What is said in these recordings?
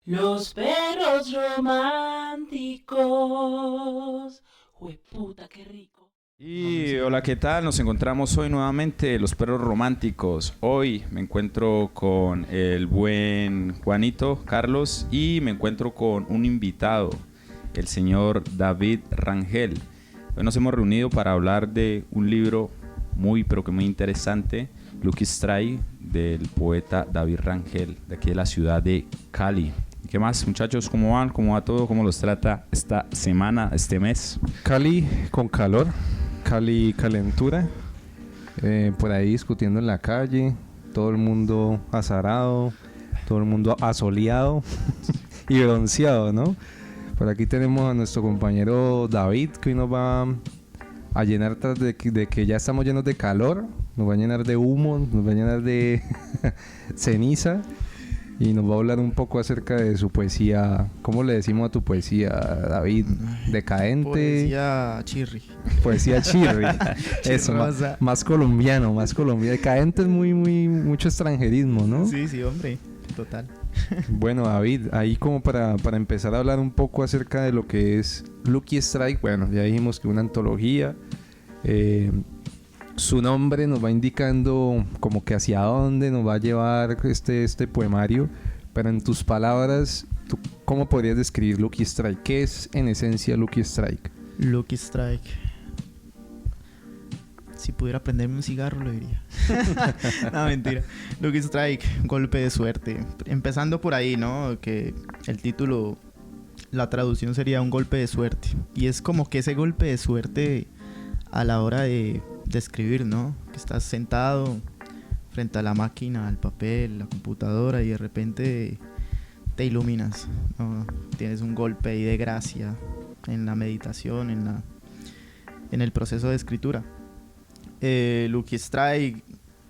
Los perros románticos. Jueputa, qué rico. Y hola, ¿qué tal? Nos encontramos hoy nuevamente Los Perros Románticos. Hoy me encuentro con el buen Juanito Carlos y me encuentro con un invitado, el señor David Rangel. Hoy nos hemos reunido para hablar de un libro muy interesante, Lucky Strike, del poeta David Rangel, de aquí de la ciudad de Cali. ¿Qué más, muchachos? ¿Cómo van? ¿Cómo va todo? ¿Cómo los trata esta semana, este mes? Cali con calor, Cali calentura, por ahí discutiendo en la calle, todo el mundo azarado, todo el mundo asoleado y bronceado, ¿no? Por aquí tenemos a nuestro compañero David, que hoy nos va a llenar de que ya estamos llenos de calor, nos va a llenar de humo, nos va a llenar de ceniza. Y nos va a hablar un poco acerca de su poesía. ¿Cómo le decimos a tu poesía, David? ¿Decadente? Poesía chirri. Poesía chirri. Eso, más colombiano. Decadente es mucho extranjerismo, ¿no? Sí, hombre. Total. Bueno, David, ahí como para empezar a hablar un poco acerca de lo que es Lucky Strike. Bueno, ya dijimos que una antología. Su nombre nos va indicando como que hacia dónde nos va a llevar este poemario, pero en tus palabras, ¿tú cómo podrías describir Lucky Strike? ¿Qué es en esencia Lucky Strike? Lucky Strike. Si pudiera prenderme un cigarro lo diría. No, mentira. Lucky Strike, golpe de suerte. Empezando por ahí, ¿no? Que el título, la traducción sería un golpe de suerte. Y es como que ese golpe de suerte a la hora de escribir, ¿no? Que estás sentado frente a la máquina, al papel, la computadora y de repente te iluminas, ¿no? Tienes un golpe ahí de gracia en la meditación, en el proceso de escritura. Lucky Strike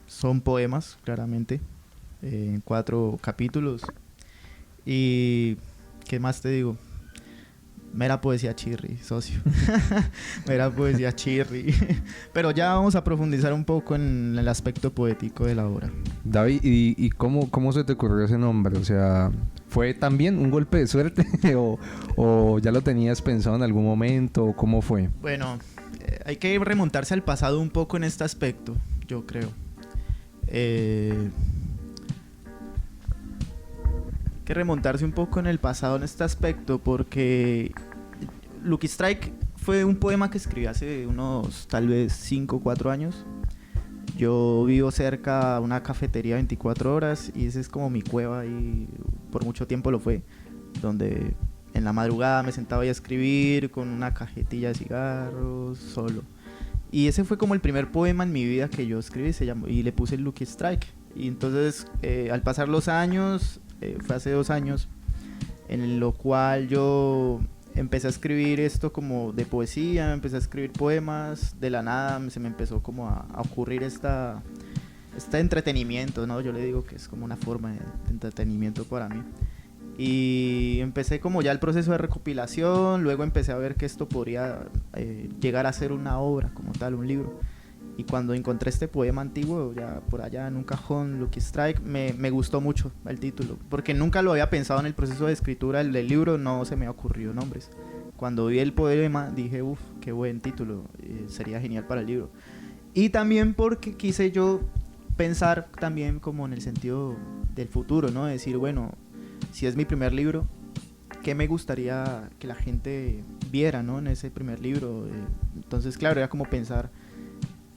son poemas, claramente, en 4 capítulos. Y ¿qué más te digo? Mera poesía chirri, socio. Mera poesía chirri. Pero ya vamos a profundizar un poco en el aspecto poético de la obra. David, ¿y cómo se te ocurrió ese nombre? O sea, ¿fue también un golpe de suerte? ¿O ya lo tenías pensado en algún momento? ¿O cómo fue? Bueno, hay que remontarse al pasado un poco en este aspecto, yo creo. Que remontarse un poco en el pasado en este aspecto, porque Lucky Strike fue un poema que escribí hace unos tal vez 5 o 4 años. Yo vivo cerca de una cafetería 24 horas y esa es como mi cueva, y por mucho tiempo lo fue, donde en la madrugada me sentaba ahí a escribir con una cajetilla de cigarros solo. Y ese fue como el primer poema en mi vida que yo escribí, se llamó, y le puse Lucky Strike. Y entonces al pasar los años, fue hace 2 años, en lo cual yo empecé a escribir esto como de poesía, empecé a escribir poemas, de la nada se me empezó como a ocurrir este entretenimiento, ¿no? Yo le digo que es como una forma de entretenimiento para mí. Y empecé como ya el proceso de recopilación, luego empecé a ver que esto podría llegar a ser una obra como tal, un libro. Y cuando encontré este poema antiguo, ya por allá en un cajón, Lucky Strike, me gustó mucho el título, porque nunca lo había pensado en el proceso de escritura del libro, no se me ocurrió nombres. Cuando vi el poema dije, uff, qué buen título, sería genial para el libro. Y también porque quise yo pensar también como en el sentido del futuro, ¿no? Decir, bueno, si es mi primer libro, ¿qué me gustaría que la gente viera, ¿no? En ese primer libro. Entonces, claro, era como pensar,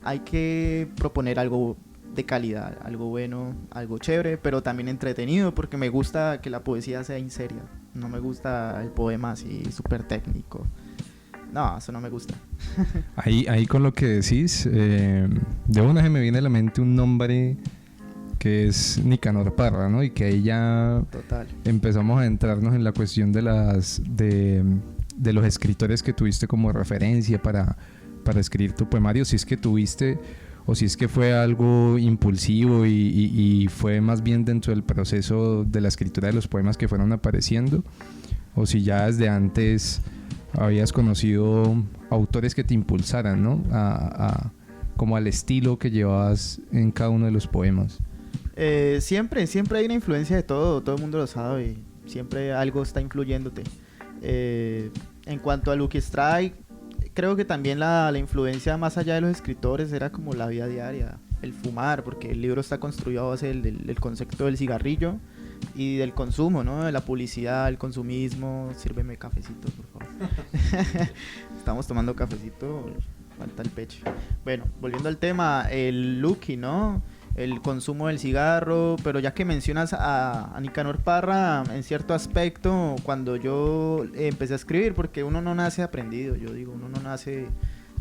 hay que proponer algo de calidad, algo bueno, algo chévere, pero también entretenido, porque me gusta que la poesía sea en serio. No me gusta el poema así súper técnico. No, eso no me gusta. Ahí con lo que decís, de una se me viene a la mente un nombre que es Nicanor Parra, ¿no? Y que ahí ya Total. Empezamos a entrarnos en la cuestión de los escritores que tuviste como referencia para escribir tu poemario, si es que tuviste o si es que fue algo impulsivo y fue más bien dentro del proceso de la escritura de los poemas que fueron apareciendo, o si ya desde antes habías conocido autores que te impulsaran, ¿no? Como al estilo que llevabas en cada uno de los poemas. Siempre hay una influencia de todo el mundo lo sabe. siempre algo está influyéndote. En cuanto a Lucky Strike, creo que también la influencia más allá de los escritores era como la vida diaria, el fumar, porque el libro está construido a base del concepto del cigarrillo y del consumo, ¿no? De la publicidad, el consumismo. Sírveme cafecito, por favor. Estamos tomando cafecito, falta el pecho. Bueno, volviendo al tema, el Lucky, ¿no? El consumo del cigarro, pero ya que mencionas a Nicanor Parra, en cierto aspecto, cuando yo empecé a escribir, porque uno no nace aprendido, yo digo, uno no nace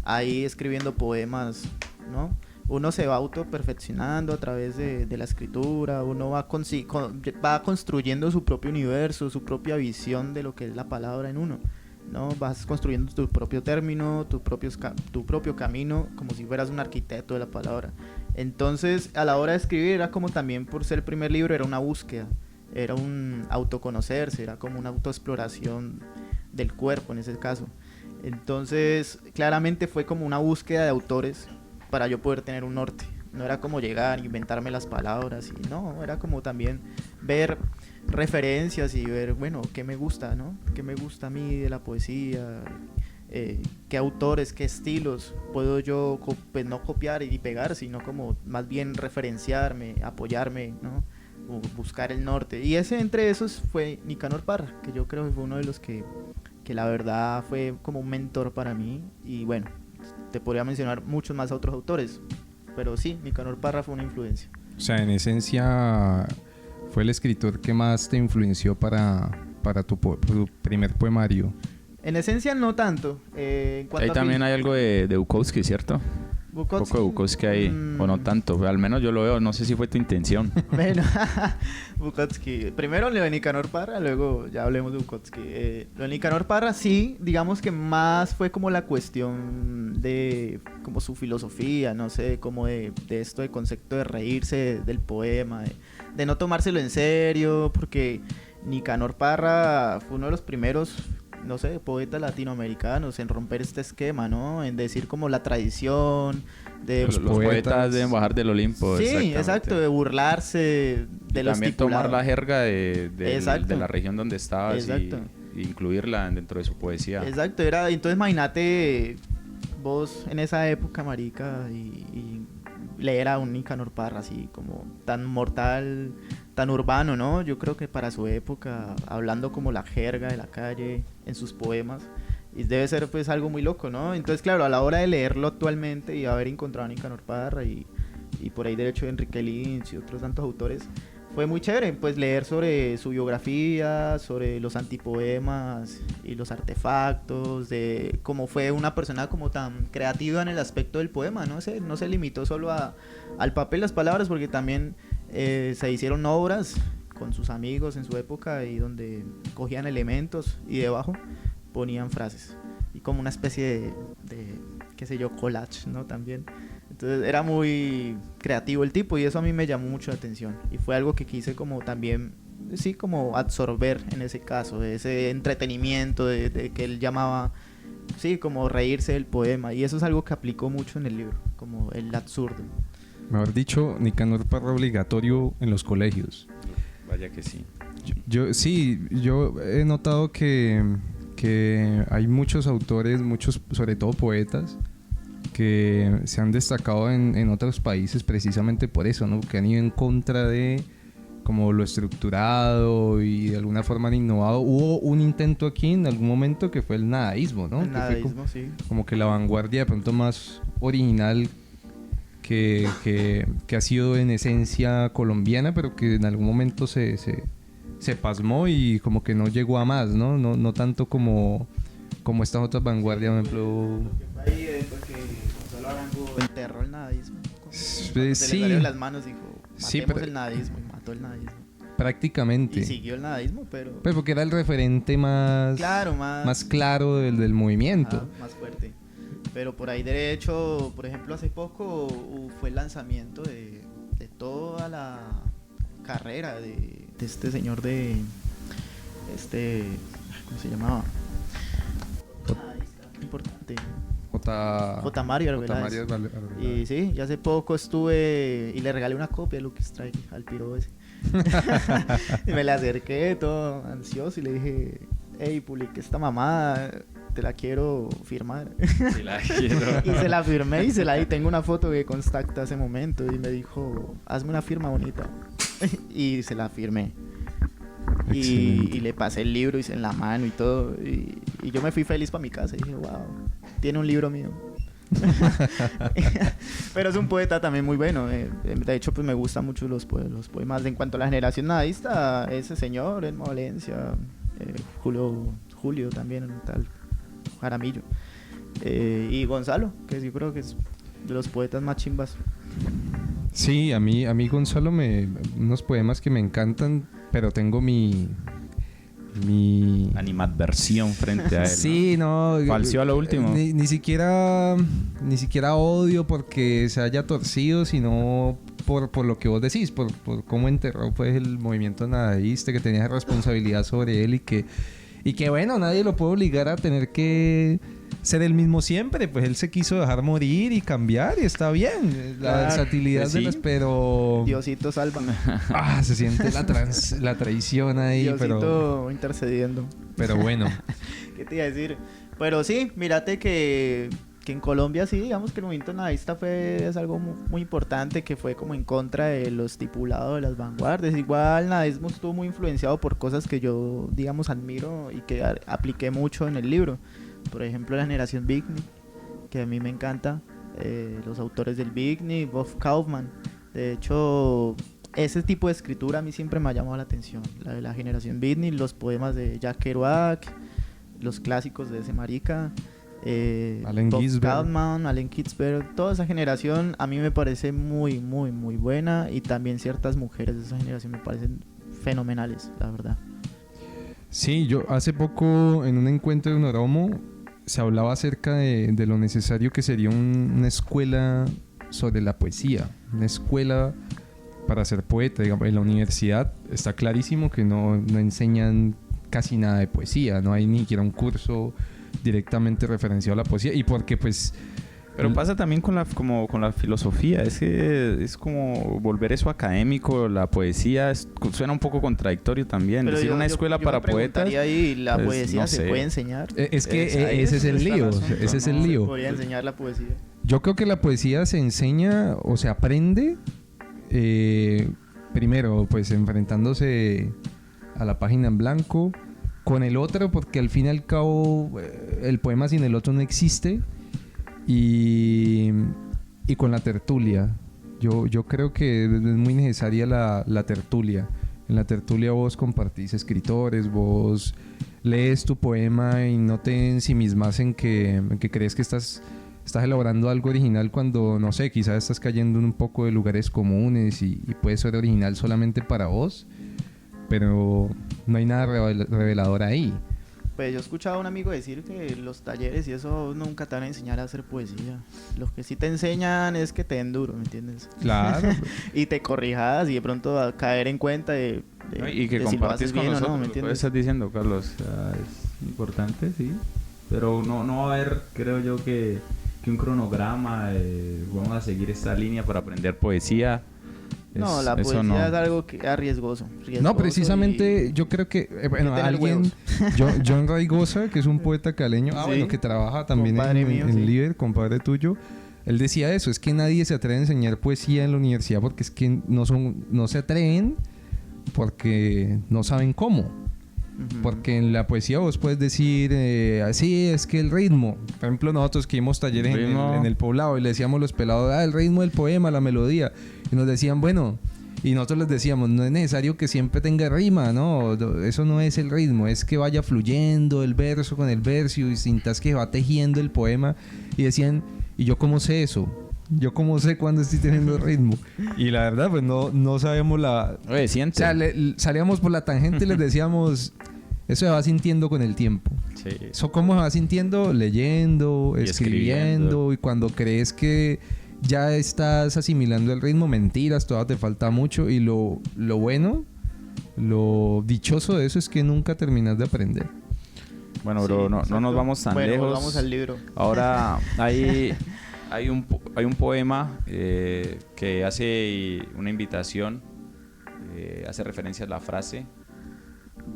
ahí escribiendo poemas, ¿no? Uno se va autoperfeccionando a través de la escritura, uno va construyendo su propio universo, su propia visión de lo que es la palabra en uno, ¿no? Vas construyendo tu propio término, tu propio camino, como si fueras un arquitecto de la palabra. Entonces, a la hora de escribir, era como también, por ser el primer libro, era una búsqueda, era un autoconocerse, era como una autoexploración del cuerpo en ese caso. Entonces, claramente fue como una búsqueda de autores para yo poder tener un norte. No era como llegar, inventarme las palabras, y no, era como también ver referencias y ver, bueno, qué me gusta, ¿no? ¿Qué me gusta a mí de la poesía? Qué autores, qué estilos puedo yo pues no copiar y pegar, sino como más bien referenciarme, apoyarme, ¿no? O buscar el norte. Y entre esos fue Nicanor Parra, que yo creo que fue uno de los que la verdad fue como un mentor para mí. Y bueno, te podría mencionar muchos más otros autores, pero sí, Nicanor Parra fue una influencia. O sea, en esencia fue el escritor que más te influenció para tu primer poemario. En esencia no tanto. En cuanto Ahí también hay algo de Bukowski, ¿cierto? Un poco de Bukowski ahí, o no tanto, al menos yo lo veo, no sé si fue tu intención. Bueno, Bukowski. Primero lo de Nicanor Parra, luego ya hablemos de Bukowski. Lo de Nicanor Parra sí, digamos que más fue como la cuestión de como su filosofía, no sé, como de esto de concepto de reírse del poema, de no tomárselo en serio, porque Nicanor Parra fue uno de los primeros, no sé, poetas latinoamericanos en romper este esquema, ¿no? En decir como la tradición de Los poetas deben bajar del Olimpo. Sí, exacto, de burlarse de los también tomar la jerga de la región donde estabas y incluirla dentro de su poesía. Exacto, entonces imagínate vos en esa época, marica, y leer a un Nicanor Parra así como tan mortal, tan urbano, ¿no? Yo creo que para su época, hablando como la jerga de la calle en sus poemas, y debe ser pues algo muy loco, ¿no? Entonces, claro, a la hora de leerlo actualmente y haber encontrado a Nicanor Parra y por ahí derecho de Enrique Lins y otros tantos autores, fue muy chévere pues leer sobre su biografía, sobre los antipoemas y los artefactos, de cómo fue una persona como tan creativa en el aspecto del poema, no se limitó solo al papel, las palabras, porque también se hicieron obras con sus amigos en su época y donde cogían elementos y debajo ponían frases y como una especie de qué sé yo, collage, ¿no? También. Entonces era muy creativo el tipo y eso a mí me llamó mucho la atención y fue algo que quise como también, sí, como absorber en ese caso, de ese entretenimiento de que él llamaba, sí, como reírse del poema, y eso es algo que aplicó mucho en el libro, como el absurdo. Mejor dicho, Nicanor Parra obligatorio en los colegios. Vaya que sí. Yo he notado que hay muchos autores, muchos, sobre todo poetas, que se han destacado en otros países precisamente por eso, ¿no? Que han ido en contra de como lo estructurado y de alguna forma han innovado. Hubo un intento aquí en algún momento que fue el nadaísmo, ¿no? El nadaísmo, sí. Como que la vanguardia de pronto más original que ha sido en esencia colombiana, pero que en algún momento se pasmó y como que no llegó a más, ¿no? No tanto como estas otras vanguardias, por ejemplo. Ahí porque solo Arango enterró el nadaísmo. Sí. Se le salió de las manos, dijo, matemos Sí, pero el nadaísmo, y mató el nadaísmo. Prácticamente. Y siguió el nadaísmo, pero Porque era el referente más claro del movimiento. Ajá, más fuerte. Pero por ahí derecho, por ejemplo, hace poco fue el lanzamiento de toda la carrera de este señor ¿cómo se llamaba? Importante. J. Mario Arbeláez. Y sí, ya hace poco estuve y le regalé una copia de Lucky Strike al piro ese. Y me le acerqué todo ansioso y le dije, hey, publiqué esta mamada, te la quiero firmar. Sí, la quiero. Y se la firmé y se la di. Tengo una foto que constacta ese momento y me dijo, hazme una firma bonita. Y se la firmé. Y le pasé el libro, hice en la mano y todo. Y yo me fui feliz para mi casa y dije, wow, tiene un libro mío. Pero es un poeta también muy bueno. De hecho, pues me gustan mucho los poemas. En cuanto a la generación nadaísta, ese señor, Elmo Valencia, Julio también, tal, Jaramillo. Y Gonzalo, que yo creo que es de los poetas más chimbas. Sí, a mí Gonzalo unos poemas que me encantan, pero tengo mi Animadversión frente a él. Sí, no. Falseó a lo último. Ni siquiera odio porque se haya torcido, sino por lo que vos decís, por cómo enterró pues el movimiento nadaísta, que tenía responsabilidad sobre él y que bueno, nadie lo puede obligar a tener que ser el mismo siempre. Pues él se quiso dejar morir y cambiar y está bien. La versatilidad pues de sí. las, pero... Diosito, sálvame. se siente la traición ahí, Diosito intercediendo. pero bueno. ¿Qué te iba a decir? Pero sí, mírate que en Colombia sí, digamos que el movimiento nadaísta es algo muy importante, que fue como en contra de lo estipulado de las vanguardias. Igual el nadaísmo estuvo muy influenciado por cosas que yo, digamos, admiro y que apliqué mucho en el libro. Por ejemplo, la generación Bigny, que a mí me encanta. Los autores del Bigny, Bob Kaufman. De hecho, ese tipo de escritura a mí siempre me ha llamado la atención. La de la generación Bigny, los poemas de Jack Kerouac, los clásicos de ese marica. Allen Bob Ginsberg. Kaufman, Allen Ginsberg, toda esa generación a mí me parece muy, muy, muy buena. Y también ciertas mujeres de esa generación me parecen fenomenales, la verdad. Sí, yo hace poco en un encuentro de Noromo se hablaba acerca de lo necesario que sería una escuela sobre la poesía, una escuela para ser poeta. Digamos, en la universidad está clarísimo que no enseñan casi nada de poesía, no hay ni siquiera un curso directamente referenciado a la poesía, y porque pues... Pero pasa también con la filosofía, es que es como volver eso académico, la poesía suena un poco contradictorio también. Pero decir una escuela para me poetas. Ahí, ¿la pues, poesía no se sé. puede enseñar? Es que Ahí ese es el está lío, asunto, ese es ¿no? el lío. Se podría enseñar la poesía. Yo creo que la poesía se enseña o se aprende primero pues enfrentándose a la página en blanco con el otro, porque al fin y al cabo el poema sin el otro no existe, y con la tertulia. Yo creo que es muy necesaria la tertulia. En la tertulia vos compartís escritores, vos lees tu poema y no te ensimismas en que crees que estás elaborando algo original cuando, no sé, quizás estás cayendo en un poco de lugares comunes y puede ser original solamente para vos, pero no hay nada revelador ahí. Pues yo he escuchado a un amigo decir que los talleres y eso nunca te van a enseñar a hacer poesía. Lo que sí te enseñan es que te den duro, ¿me entiendes? Claro. Y te corrijas y de pronto a caer en cuenta de Y que de si lo compartís haces con bien o nosotros, no, ¿me lo que entiendes? estás diciendo, Carlos. O sea, es importante, sí. Pero no va a haber, creo yo, que un cronograma. Vamos a seguir esta línea para aprender poesía. No, la eso poesía no. es algo que es riesgoso No, precisamente yo creo que bueno, tener alguien, John Raigosa, que es un poeta caleño, Sí. bueno, que trabaja también Compadre en mío, sí. Líder, compadre tuyo, él decía eso, es que nadie se atreve a enseñar poesía en la universidad porque es que no se atreven porque no saben cómo. Ujú. Porque en la poesía vos puedes decir, así es que el ritmo. Por ejemplo, nosotros que dimos talleres en el poblado y le decíamos a los pelados, el ritmo del poema, la melodía. Y nos decían, bueno, y nosotros les decíamos, no es necesario que siempre tenga rima, ¿no? Eso no es el ritmo, es que vaya fluyendo el verso con el verso y sintas que va tejiendo el poema. Y decían, ¿y yo cómo sé eso? ¿Yo cómo sé cuándo estoy teniendo ritmo? Y la verdad, pues no sabemos la... Oye, siente. O sea, salíamos por la tangente y les decíamos, eso se va sintiendo con el tiempo. Sí. ¿Eso cómo se va sintiendo? Leyendo, Y escribiendo. Y cuando crees que ya estás asimilando el ritmo, mentiras, todavía te falta mucho. Y lo bueno, lo dichoso de eso es que nunca terminas de aprender. Bueno, bro, Sí, no exacto. nos vamos tan Bueno, lejos. volvamos al libro. Ahora hay un poema que hace una invitación hace referencia a la frase.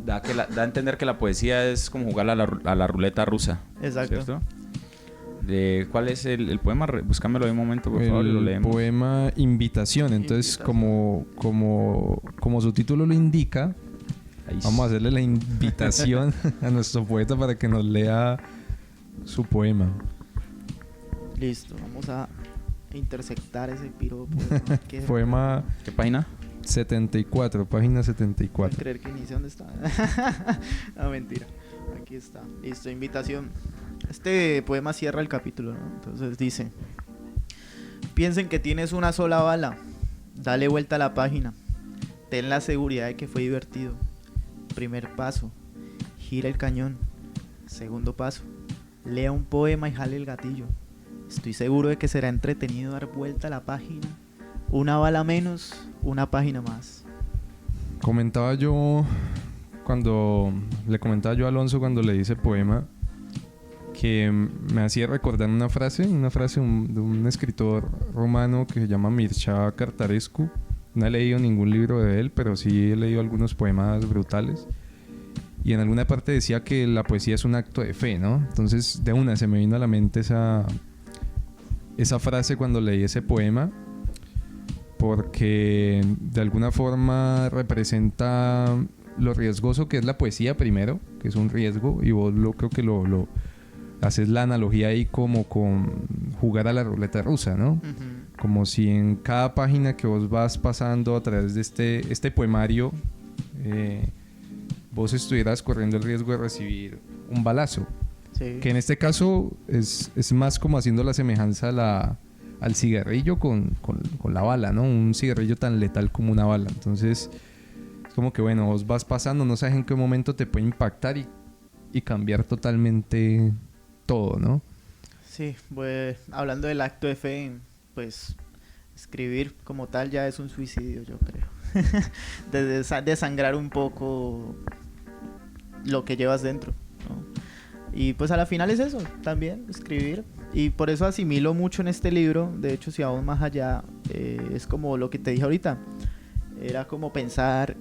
Da a entender que la poesía es como jugar a la ruleta rusa. Exacto. ¿Cierto? ¿Cuál es el poema? Búscamelo de un momento, por favor, y lo El leemos. poema Invitación. Entonces, Invitación. como su título lo indica, Ahí vamos a hacerle la invitación a nuestro poeta para que nos lea su poema. Listo, vamos a interceptar ese piropo. Que Poema ¿Qué página? 74, página pueden 74. creer que inicia. ¿Dónde está? No, mentira. Aquí está. Listo, invitación. Este poema cierra el capítulo, ¿no? Entonces dice: piensen que tienes una sola bala. Dale vuelta a la página. Ten la seguridad de que fue divertido. Primer paso: gira el cañón. Segundo paso: lea un poema y jale el gatillo. Estoy seguro de que será entretenido dar vuelta a la página. Una bala menos, una página más. Comentaba yo a Alonso cuando le hice poema que me hacía recordar una frase de un escritor romano que se llama Mircea Cartarescu. No he leído ningún libro de él, pero sí he leído algunos poemas brutales. Y en alguna parte decía que la poesía es un acto de fe, ¿no? Entonces, de una se me vino a la mente esa frase cuando leí ese poema, porque de alguna forma representa lo riesgoso que es la poesía primero, que es un riesgo, y vos creo que lo haces la analogía ahí como con jugar a la ruleta rusa, ¿no? Como si en cada página que vos vas pasando a través de este poemario, vos estuvieras corriendo el riesgo de recibir un balazo. Sí. Que en este caso es más como haciendo la semejanza al cigarrillo con la bala, ¿no? Un cigarrillo tan letal como una bala. Entonces, es como que, bueno, vos vas pasando, no sabes en qué momento te puede impactar y cambiar totalmente todo, ¿no? Sí, pues hablando del acto de fe, pues escribir como tal ya es un suicidio, yo creo. Desangrar un poco lo que llevas dentro, ¿no? Y pues a la final es eso, también escribir. Y por eso asimilo mucho en este libro. De hecho, si vamos más allá, es como lo que te dije ahorita. Era como pensar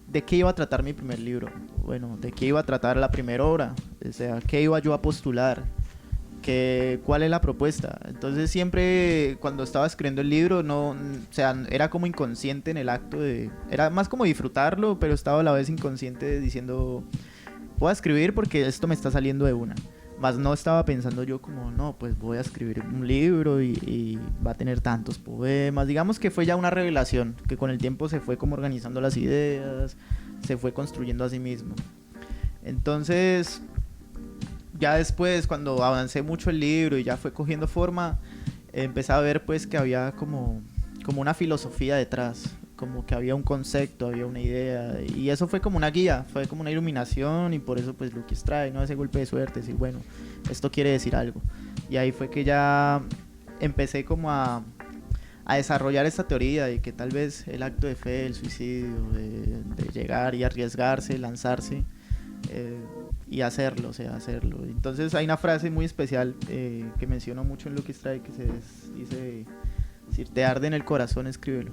de qué iba a tratar mi primer libro. Bueno, de qué iba a tratar la primera obra. O sea, qué iba yo a postular. ¿Cuál es la propuesta? Entonces siempre cuando estaba escribiendo el libro, o sea, era como inconsciente en el acto de... Era más como disfrutarlo, pero estaba a la vez inconsciente diciendo... Voy a escribir porque esto me está saliendo de una. Más no estaba pensando yo como, no, pues voy a escribir un libro y va a tener tantos poemas. Digamos que fue ya una revelación, que con el tiempo se fue como organizando las ideas, se fue construyendo a sí mismo. Entonces, ya después, cuando avancé mucho el libro y ya fue cogiendo forma, empecé a ver pues que había como una filosofía detrás. Como que había un concepto, había una idea, y eso fue como una guía, fue como una iluminación, y por eso pues Lucky Strike, ¿no? Ese golpe de suerte, decir, bueno, esto quiere decir algo. Y ahí fue que ya empecé como a desarrollar esta teoría de que tal vez el acto de fe, el suicidio, de llegar y arriesgarse, lanzarse, y hacerlo, o sea, hacerlo. Entonces hay una frase muy especial que menciono mucho en Lucky Strike, que dice, si te arde en el corazón, escríbelo.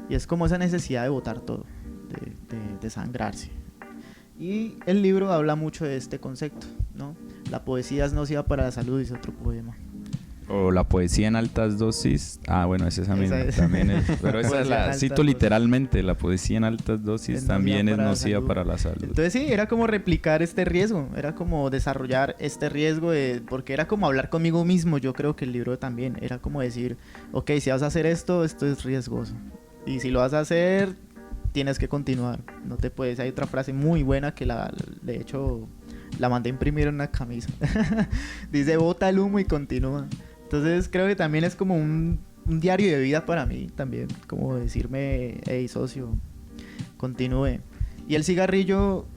Y es como esa necesidad de botar todo, de desangrarse. Y el libro habla mucho de este concepto, ¿no? La poesía es nociva para la salud, dice otro poema. O la poesía en altas dosis. Ah, bueno, es esa misma. También es, pero esa Poesía en la altas cito dosis. literalmente. La poesía en altas dosis Es también es nociva para la nociva salud. para la salud. Entonces sí, era como replicar este riesgo, era como desarrollar este riesgo, porque era como hablar conmigo mismo. Yo creo que el libro también era como decir, ok, si vas a hacer esto es riesgoso. Y si lo vas a hacer, tienes que continuar. No te puedes. Hay otra frase muy buena que de hecho la mandé a imprimir en una camisa. Dice, bota el humo y continúa. Entonces creo que también es como un diario de vida para mí también. Como decirme, hey socio, continúe. Y el cigarrillo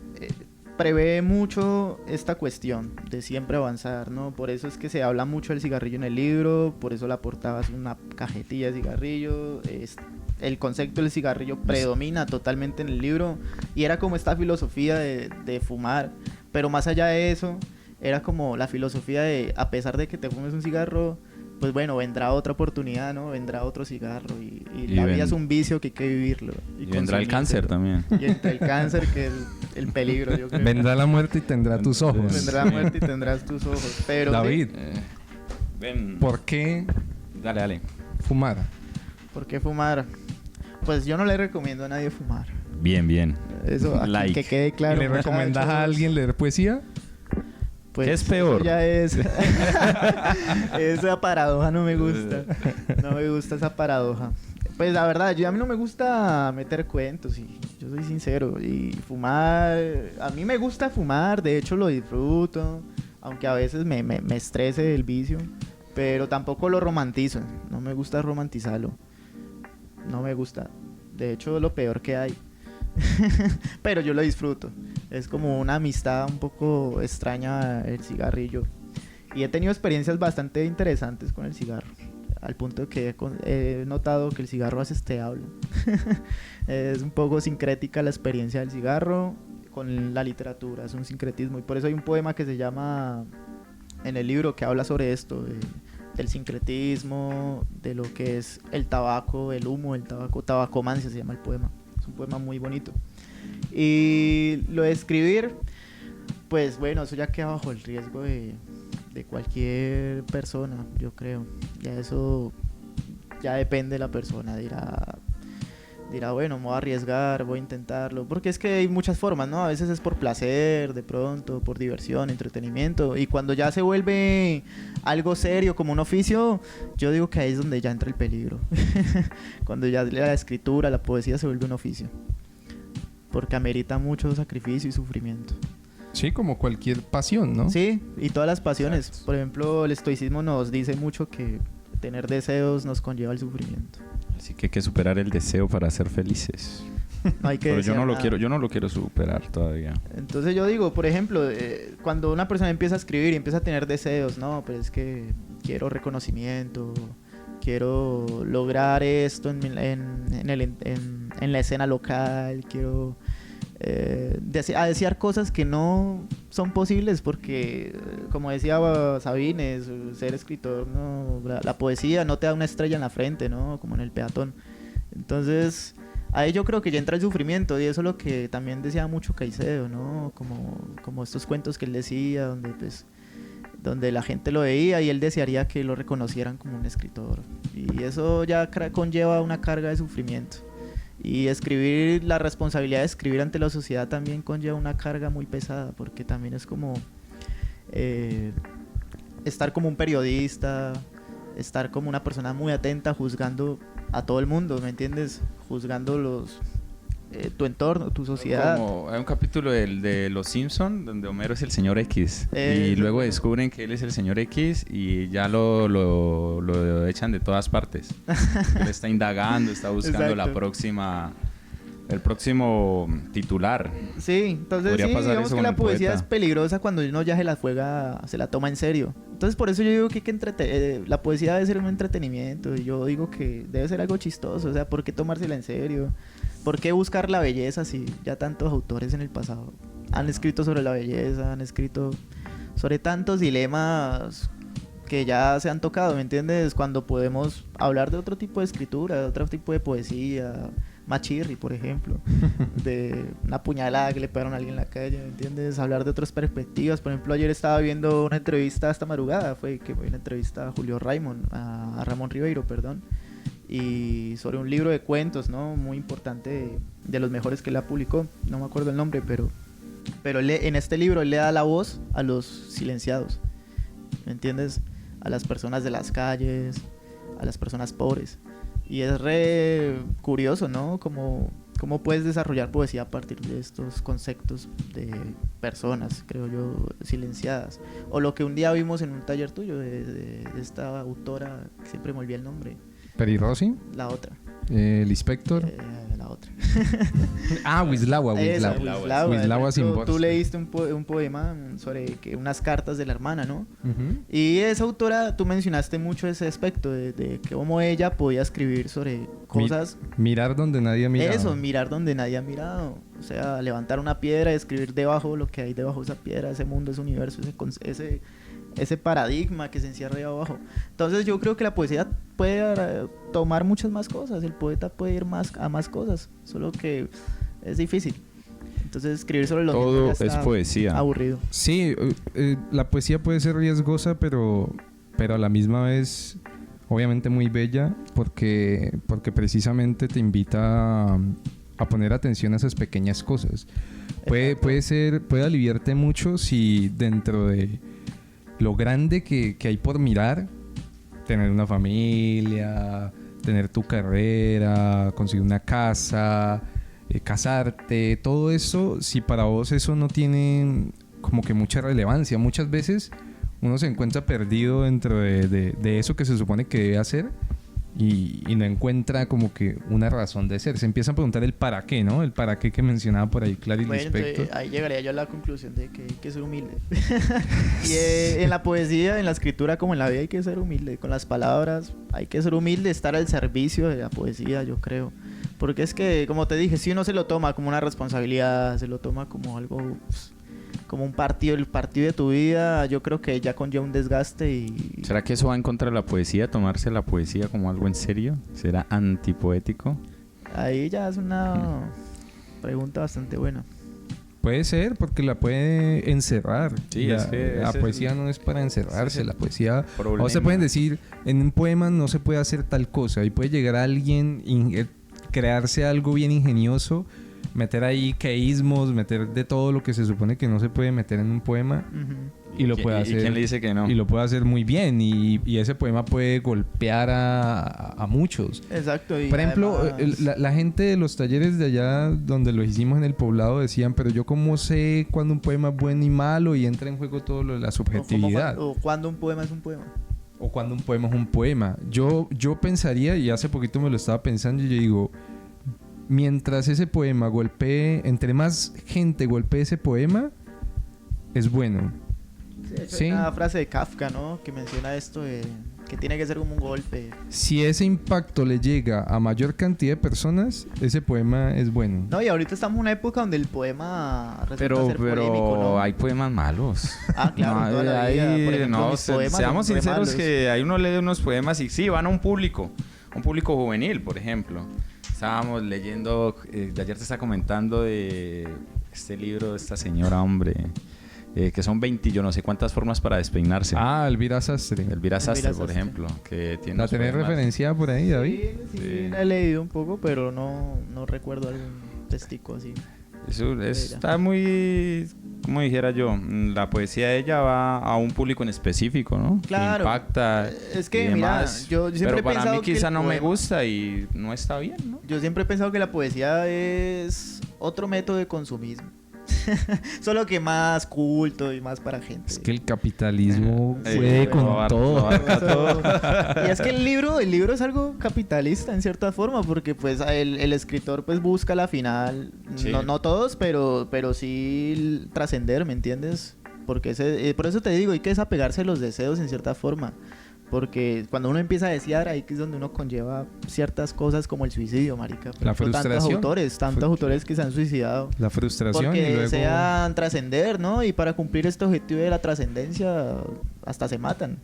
prevé mucho esta cuestión de siempre avanzar, ¿no? Por eso es que se habla mucho del cigarrillo en el libro, por eso la portada es una cajetilla de cigarrillo, el concepto del cigarrillo predomina totalmente en el libro, y era como esta filosofía de fumar, pero más allá de eso, era como la filosofía de, a pesar de que te fumes un cigarro, pues bueno, vendrá otra oportunidad, ¿no? Vendrá otro cigarro y Y la vida es un vicio que hay que vivirlo. Y vendrá el cáncer consumirlo. también. Y entre el cáncer, que es el peligro, yo creo. Vendrá la muerte y tendrá tus ojos. Vendrá la muerte y tendrás tus ojos. Pero David, Ven. ¿por qué Dale, dale. fumar? ¿por qué fumar? Pues yo no le recomiendo a nadie fumar. Bien, bien. Eso, aquí Like. que quede claro. ¿Le recomiendas a muchachos. alguien leer poesía? Pues ¿Qué es peor? eso ya es. Esa paradoja no me gusta. No me gusta esa paradoja. Pues la verdad, a mí no me gusta meter cuentos, y yo soy sincero. Y fumar, a mí me gusta fumar, de hecho lo disfruto, aunque a veces me estrese el vicio, pero tampoco lo romantizo, no me gusta romantizarlo. No me gusta, de hecho lo peor que hay. Pero yo lo disfruto. Es como una amistad un poco extraña el cigarrillo. Y he tenido experiencias bastante interesantes con el cigarro. Al punto que he notado que el cigarro hace habla. Es un poco sincrética la experiencia del cigarro con la literatura. Es un sincretismo. Y por eso hay un poema que se llama en el libro que habla sobre esto. Del sincretismo, de lo que es el tabaco, el humo, el tabaco. Tabacomancia se llama el poema. Es un poema muy bonito. Y lo de escribir, pues bueno, eso ya queda bajo el riesgo de cualquier persona, yo creo. Ya eso ya depende de la persona. Dirá, bueno, me voy a arriesgar, voy a intentarlo. Porque es que hay muchas formas, ¿no? A veces es por placer, de pronto, por diversión, entretenimiento. Y cuando ya se vuelve algo serio, como un oficio, yo digo que ahí es donde ya entra el peligro. Cuando ya la escritura, la poesía se vuelve un oficio. Porque amerita mucho sacrificio y sufrimiento. Sí, como cualquier pasión, ¿no? Sí, y todas las pasiones. Exacto. Por ejemplo, el estoicismo nos dice mucho que tener deseos nos conlleva el sufrimiento. Así que hay que superar el deseo para ser felices. No hay que Pero yo desear no lo nada. quiero, yo no lo quiero superar todavía. Entonces yo digo, por ejemplo, cuando una persona empieza a escribir y empieza a tener deseos, no, pero es que quiero reconocimiento, quiero lograr esto en la escena local, quiero desear cosas que no son posibles porque, como decía Sabines, ser escritor, no, la poesía no te da una estrella en la frente, ¿no? Como en El Peatón. Entonces, ahí yo creo que ya entra el sufrimiento, y eso es lo que también decía mucho Caicedo, ¿no? Como estos cuentos que él decía, donde la gente lo veía y él desearía que lo reconocieran como un escritor. Y eso ya conlleva una carga de sufrimiento. Y escribir, la responsabilidad de escribir ante la sociedad también conlleva una carga muy pesada, porque también es como estar como un periodista, estar como una persona muy atenta, juzgando a todo el mundo, ¿me entiendes? Juzgando tu entorno, tu sociedad. Hay un capítulo de Los Simpson donde Homero es el señor X y luego descubren que él es el señor X y ya lo echan de todas partes. Él está indagando, está buscando Exacto. el próximo titular. Sí, entonces Podría sí, pasar digamos eso que con la el poesía poeta. es peligrosa cuando uno ya se la toma en serio. Entonces por eso yo digo que la poesía debe ser un entretenimiento, y yo digo que debe ser algo chistoso, o sea, ¿por qué tomársela en serio? ¿Por qué buscar la belleza si ya tantos autores en el pasado han escrito sobre la belleza, han escrito sobre tantos dilemas que ya se han tocado, ¿me entiendes? Cuando podemos hablar de otro tipo de escritura, de otro tipo de poesía, Machirri, por ejemplo, de una puñalada que le pegaron a alguien en la calle, ¿me entiendes? Hablar de otras perspectivas. Por ejemplo, ayer estaba viendo una entrevista esta madrugada, fue una entrevista a Julio Raymond, a Ramón Ribeiro, perdón, y sobre un libro de cuentos, ¿no? Muy importante, de los mejores que él publicó, no me acuerdo el nombre, pero en este libro él le da la voz a los silenciados, ¿me entiendes? A las personas de las calles, a las personas pobres. Y es re curioso, ¿no? Cómo puedes desarrollar poesía a partir de estos conceptos de personas, creo yo, silenciadas. O lo que un día vimos en un taller tuyo de esta autora, que siempre me olvidé el nombre. Peri Rossi, La otra. el inspector. La otra. Wisława. Esa, Wisława. Wisława. Szymborska. Tú leíste un poema sobre unas cartas de la hermana, ¿no? Ujú. Y esa autora, tú mencionaste mucho ese aspecto de cómo ella podía escribir sobre cosas. Mirar donde nadie ha mirado. Eso, mirar donde nadie ha mirado. O sea, levantar una piedra y escribir debajo lo que hay debajo de esa piedra, ese mundo, ese universo, ese paradigma que se encierra ahí abajo. Entonces yo creo que la poesía puede tomar muchas más cosas, el poeta puede ir a más cosas, solo que es difícil. Entonces escribir sobre lo mismo Todo ya es está poesía. aburrido. Sí, la poesía puede ser riesgosa, pero a la misma vez, obviamente muy bella, porque precisamente te invita a poner atención a esas pequeñas cosas. Puede aliviarte mucho si dentro de lo grande que hay por mirar, tener una familia, tener tu carrera, conseguir una casa, casarte, todo eso, si para vos eso no tiene como que mucha relevancia, muchas veces uno se encuentra perdido dentro de eso que se supone que debe hacer y no encuentra como que una razón de ser. Se empieza a preguntar el para qué, ¿no? El para qué que mencionaba por ahí Clarice Bueno, Lispector. entonces, ahí llegaría yo a la conclusión de que hay que ser humilde. Y en la poesía, en la escritura como en la vida hay que ser humilde. Con las palabras hay que ser humilde, estar al servicio de la poesía, yo creo. Porque es que, como te dije, si uno se lo toma como una responsabilidad, se lo toma como algo, pues, como un partido, el partido de tu vida, yo creo que ya conlleva un desgaste y... ¿Será que eso va en contra de la poesía? ¿Tomarse la poesía como algo en serio? ¿Será antipoético? Ahí ya es una pregunta bastante buena. Puede ser, porque la puede encerrar. Sí, la, es que la ese poesía es no es para encerrarse. el La poesía... problema. O se pueden decir, en un poema no se puede hacer tal cosa. Y puede llegar alguien, crearse algo bien ingenioso, meter ahí queísmos, meter de todo lo que se supone que no se puede meter en un poema. Ujú. Y lo puede hacer. ¿Y quién le dice que no? Y lo puede hacer muy bien. Y ese poema puede golpear a muchos. Exacto. Y Por ejemplo, además- la gente de los talleres de allá donde lo hicimos en el poblado decían, pero yo cómo sé cuándo un poema es bueno y malo, y entra en juego todo lo de la subjetividad. o cuando un poema es un poema. O cuando un poema es un poema. Yo pensaría, y hace poquito me lo estaba pensando, y yo digo, mientras ese poema golpee, entre más gente golpee ese poema, es bueno. Sí. Una frase de Kafka, ¿no? Que menciona esto de que tiene que ser como un golpe. Si ese impacto le llega a mayor cantidad de personas, ese poema es bueno. No, y ahorita estamos en una época donde el poema resulta Pero ser polémico, ¿no? hay poemas malos. Ah, claro, toda la vida. Por ejemplo, mis poemas seamos son re sinceros malos. que hay uno lee unos poemas y sí, van a un público juvenil, por ejemplo. Estábamos leyendo, de ayer te estaba comentando de este libro de esta señora, hombre, que son 20, yo no sé cuántas formas para despeinarse. Ah, Elvira Sastre. Elvira Sastre, por Sastre. ejemplo, que tiene ¿La unos tenés poemas. referencia por ahí, David? Sí, la he leído un poco, pero no recuerdo algún testigo así. Eso está muy, como dijera yo, la poesía de ella va a un público en específico, ¿no? Claro. Impacta. Es que, y mira, demás. yo siempre Pero he para pensado mí que el quizá no me poema- gusta y no está bien, ¿no? Yo siempre he pensado que la poesía es otro método de consumismo. Solo que más culto y más para gente. Es que el capitalismo Eh, puede lo con abarca- todo. lo abarca todo. Y es que el libro es algo capitalista en cierta forma, porque pues el escritor pues busca la final, Sí. no todos, pero sí trascender, ¿me entiendes? Porque por eso te digo, hay que desapegarse de los deseos en cierta forma. Porque cuando uno empieza a desear, ahí que es donde uno conlleva ciertas cosas como el suicidio, marica. Por La ejemplo, frustración. tantos autores que se han suicidado. La frustración Porque y luego... desean trascender, ¿no? Y para cumplir este objetivo de la trascendencia, hasta se matan.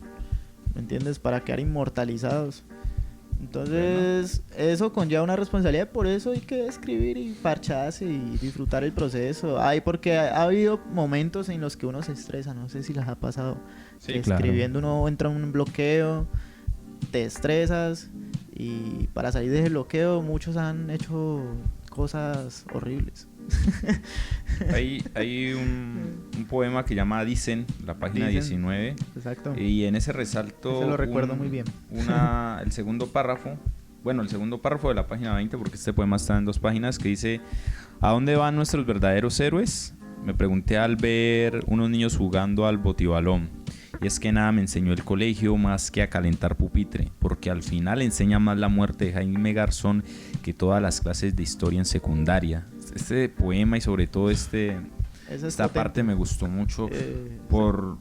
¿Me entiendes? Para quedar inmortalizados. Entonces, eso conlleva una responsabilidad. Por eso hay que escribir y parcharse y disfrutar el proceso. Porque ha habido momentos en los que uno se estresa. No sé si les ha pasado. Sí, que claro. escribiendo uno entra en un bloqueo, te estresas. Y para salir de ese bloqueo, muchos han hecho cosas horribles. Hay un poema que llama Dicen, la página Dicen. 19, Exacto. y en ese resalto Ese lo recuerdo muy bien. el segundo párrafo de la página 20, porque este poema está en 2 páginas, que dice: ¿a dónde van nuestros verdaderos héroes? Me pregunté al ver unos niños jugando al botibalón. Y es que nada me enseñó el colegio más que a calentar pupitre, porque al final enseña más la muerte de Jaime Garzón que todas las clases de historia en secundaria. Este poema y sobre todo este Esa es Esta potente. parte me gustó mucho. Sí.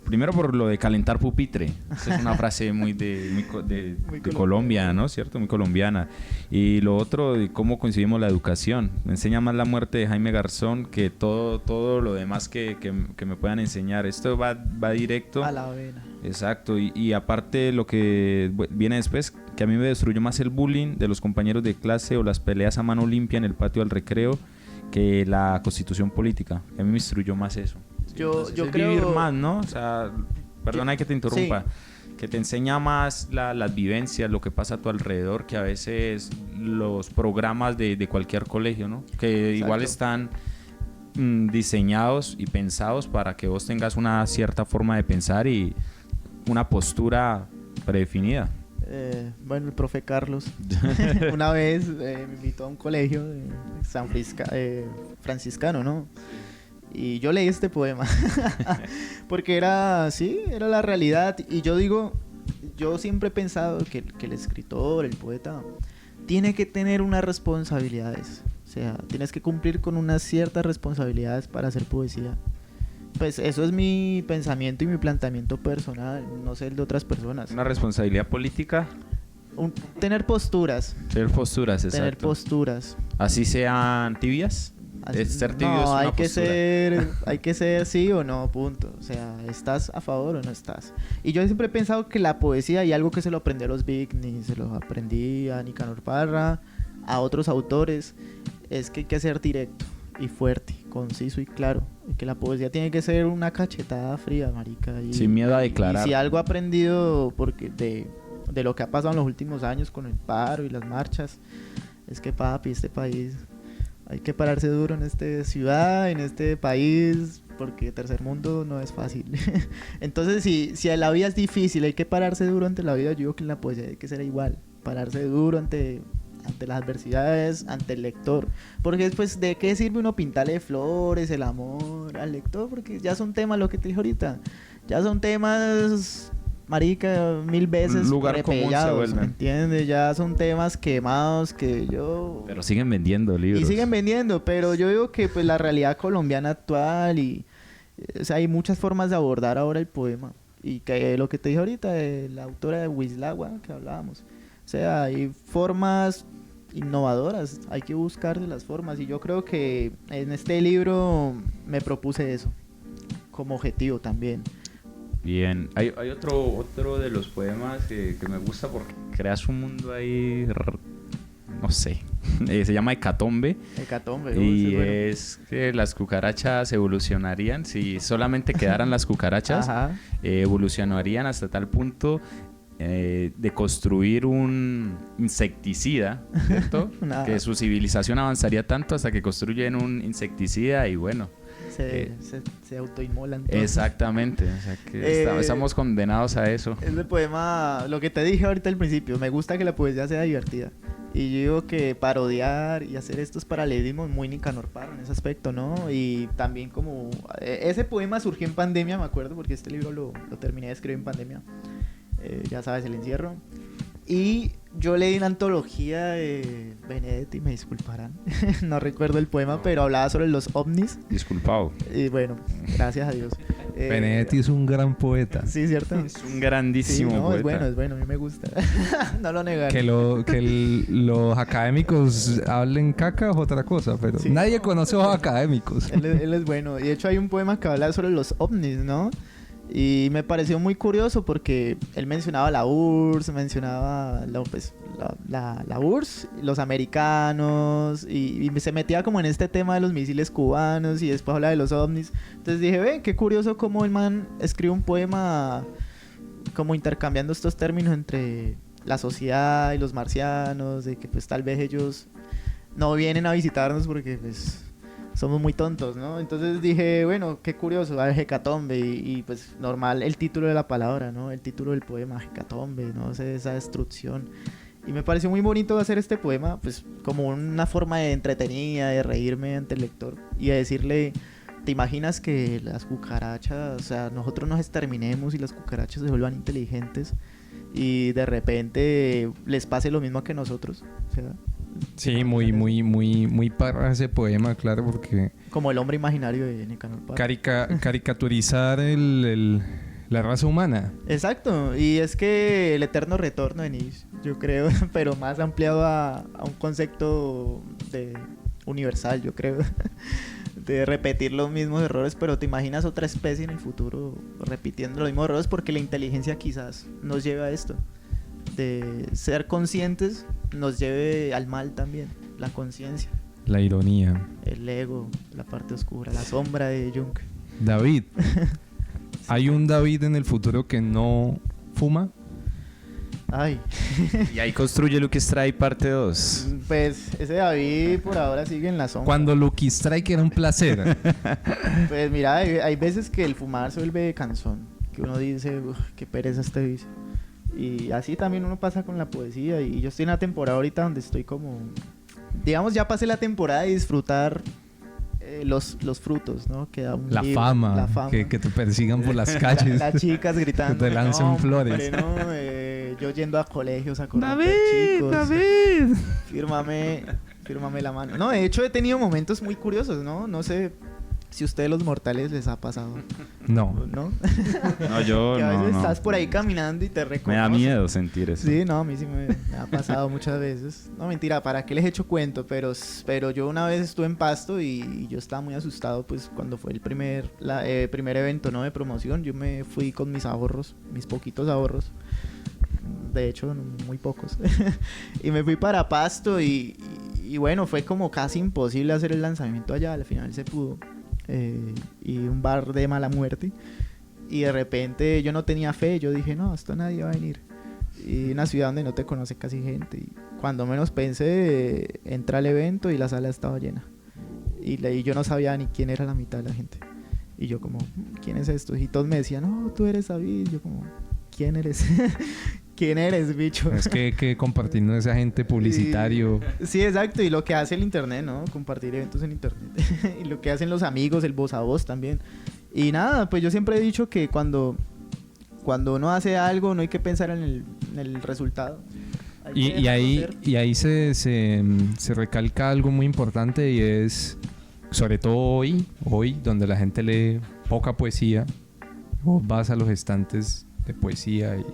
Primero por lo de calentar pupitre. Esa es una frase muy de Colombia, ¿no? ¿Cierto? Muy colombiana. Y lo otro, de cómo coincidimos la educación. Me enseña más la muerte de Jaime Garzón que todo lo demás que me puedan enseñar. Esto va directo. A la vena. Exacto. Y aparte lo que viene después, que a mí me destruyó más el bullying de los compañeros de clase o las peleas a mano limpia en el patio del recreo que la constitución política. A mí me instruyó más eso. Yo Es creo... vivir más, ¿no? O sea, perdona que te interrumpa. Que te enseña más las vivencias, lo que pasa a tu alrededor, que a veces los programas de cualquier colegio, ¿no? Que Exacto. igual están diseñados y pensados para que vos tengas una cierta forma de pensar y una postura predefinida. Bueno, el profe Carlos una vez me invitó a un colegio de franciscano, ¿no? Y yo leí este poema porque era la realidad. Y yo siempre he pensado que el escritor, el poeta, tiene que tener unas responsabilidades. O sea, tienes que cumplir con unas ciertas responsabilidades para hacer poesía. Pues eso es mi pensamiento y mi planteamiento personal, no sé el de otras personas. Una responsabilidad política. Tener posturas. Tener posturas, exacto. Tener posturas. Así sean tibias. Ser tibio es No, una hay que postura. hay que ser sí o no, punto. O sea, ¿estás a favor o no estás? Y yo siempre he pensado que la poesía, y algo que se lo aprendí a los Vigny, se lo aprendí a Nicanor Parra, a otros autores, es que hay que ser directo y fuerte, conciso y claro. Y que la poesía tiene que ser una cachetada fría, marica. Sin miedo a declarar. Y si algo he aprendido de lo que ha pasado en los últimos años con el paro y las marchas, es que papi, este país, hay que pararse duro en esta ciudad, en este país, porque tercer mundo no es fácil. Entonces, si la vida es difícil, hay que pararse duro ante la vida. Yo digo que en la poesía hay que ser igual, pararse duro ante las adversidades, ante el lector. Porque después, ¿de qué sirve uno pintarle flores, el amor al lector? Porque ya son temas, lo que te dije ahorita, ya son temas, marica, 1000 veces Lugar común se repellados, vuelven. ¿me entiendes? Ya son temas quemados que yo... Pero siguen vendiendo libros. Y siguen vendiendo, pero yo digo que pues la realidad colombiana actual y... O sea, hay muchas formas de abordar ahora el poema. Y que lo que te dije ahorita, de la autora de Huislagua, que hablábamos. O sea, hay formas innovadoras, hay que buscar de las formas. Y yo creo que en este libro me propuse eso, como objetivo también. Bien, hay otro de los poemas que me gusta porque creas un mundo ahí, no sé, se llama Hecatombe. Hecatombe. Y bueno. es que las cucarachas evolucionarían, si solamente quedaran las cucarachas, Ajá. evolucionarían hasta tal punto de construir un insecticida, ¿cierto? Nada. Que su civilización avanzaría tanto hasta que construyen un insecticida y bueno. Se autoinmolan todos. Exactamente, o sea que estamos condenados a eso. Ese poema, lo que te dije ahorita al principio, me gusta que la poesía sea divertida. Y yo digo que parodiar y hacer estos paralelismos muy Nicanor Parra en ese aspecto, ¿no? Y también como... ese poema surgió en pandemia, me acuerdo, porque este libro lo terminé de escribir en pandemia. Ya sabes, el encierro. Y yo leí una antología de Benedetti, me disculparán, no recuerdo el poema, pero hablaba sobre los ovnis. Disculpado. Y bueno, gracias a Dios. Benedetti es un gran poeta. Sí, ¿cierto? Es un grandísimo Sí, no, poeta. es bueno, a mí me gusta. No lo negaré. Que los académicos hablen caca es otra cosa, pero Sí. nadie conoce a los académicos. Él es bueno. Y de hecho hay un poema que habla sobre los ovnis, ¿no? Y me pareció muy curioso porque él mencionaba la URSS, mencionaba la URSS, los americanos, y se metía como en este tema de los misiles cubanos y después habla de los ovnis. Entonces dije, ve, qué curioso cómo el man escribe un poema como intercambiando estos términos entre la sociedad y los marcianos, de que pues tal vez ellos no vienen a visitarnos porque pues somos muy tontos, ¿no? Entonces dije, bueno, qué curioso, Hecatombe, y pues normal el título de la palabra, ¿no? El título del poema, Hecatombe, ¿no? Esa destrucción. Y me pareció muy bonito hacer este poema, pues como una forma de entretenida, de reírme ante el lector y de decirle, ¿te imaginas que las cucarachas, o sea, nosotros nos exterminemos y las cucarachas se vuelvan inteligentes y de repente les pase lo mismo que nosotros? O sea, Sí, muy Parra ese poema, claro, porque Como el hombre imaginario de Nicanor Parra. Caricaturizar la raza humana. Exacto, y es que el eterno retorno de Nietzsche, yo creo, pero más ampliado a un concepto de universal, yo creo, de repetir los mismos errores, pero te imaginas otra especie en el futuro repitiendo los mismos errores, porque la inteligencia quizás nos lleve a esto, de ser conscientes nos lleve al mal también, la conciencia, La ironía. el ego, la parte oscura, la sombra de Jung. David. ¿Hay un David en el futuro que no fuma? Ay, Y ahí construye Lucky Strike parte 2. pues ese David por ahora sigue en la sombra. Cuando Lucky Strike era un placer. Pues mira, hay veces que el fumar se vuelve cansón, que uno dice, "Uf, qué pereza este vicio". Y así también uno pasa con la poesía. Y yo estoy en una temporada ahorita donde estoy como, digamos, ya pasé la temporada de disfrutar los frutos, ¿no? Que da un La libro, fama. la fama. Que te persigan por las calles. Las chicas gritando. Que te lancen "No, flores". hombre, no, yo yendo a colegios a corromper chicos. David. Fírmame la mano. No, de hecho he tenido momentos muy curiosos, ¿no? No sé si a ustedes los mortales les ha pasado, No. ¿no? No, yo Que a veces no. estás por ahí caminando y te Me reconocen. da miedo sentir eso. Sí, no, a mí sí me ha pasado muchas veces. No, mentira, ¿para qué les he hecho cuento? Pero yo una vez estuve en Pasto y yo estaba muy asustado, pues cuando fue el primer evento, ¿no? De promoción. Yo me fui con mis ahorros, mis poquitos ahorros. De hecho, muy pocos. Y me fui para Pasto y bueno, fue como casi imposible hacer el lanzamiento allá. Al final se pudo. Y un bar de mala muerte. Y de repente yo no tenía fe. Yo dije, no, esto nadie va a venir. Y una ciudad donde no te conoce casi gente. Y cuando menos pensé, entré al evento y la sala estaba llena. Y yo no sabía ni quién era la mitad de la gente. Y yo como, ¿quién es esto? Y todos me decían, no, tú eres David. Yo como, ¿quién eres? ¿Quién eres, bicho? Es que compartiendo ese agente publicitario. Sí, exacto. Y lo que hace el internet, ¿no? Compartir eventos en internet. Y lo que hacen los amigos, el voz a voz también. Y nada, pues yo siempre he dicho que cuando uno hace algo no hay que pensar en el resultado. Hay que Y dejarlo ser. ahí se recalca algo muy importante y es, sobre todo hoy, donde la gente lee poca poesía, vos vas a los estantes de poesía y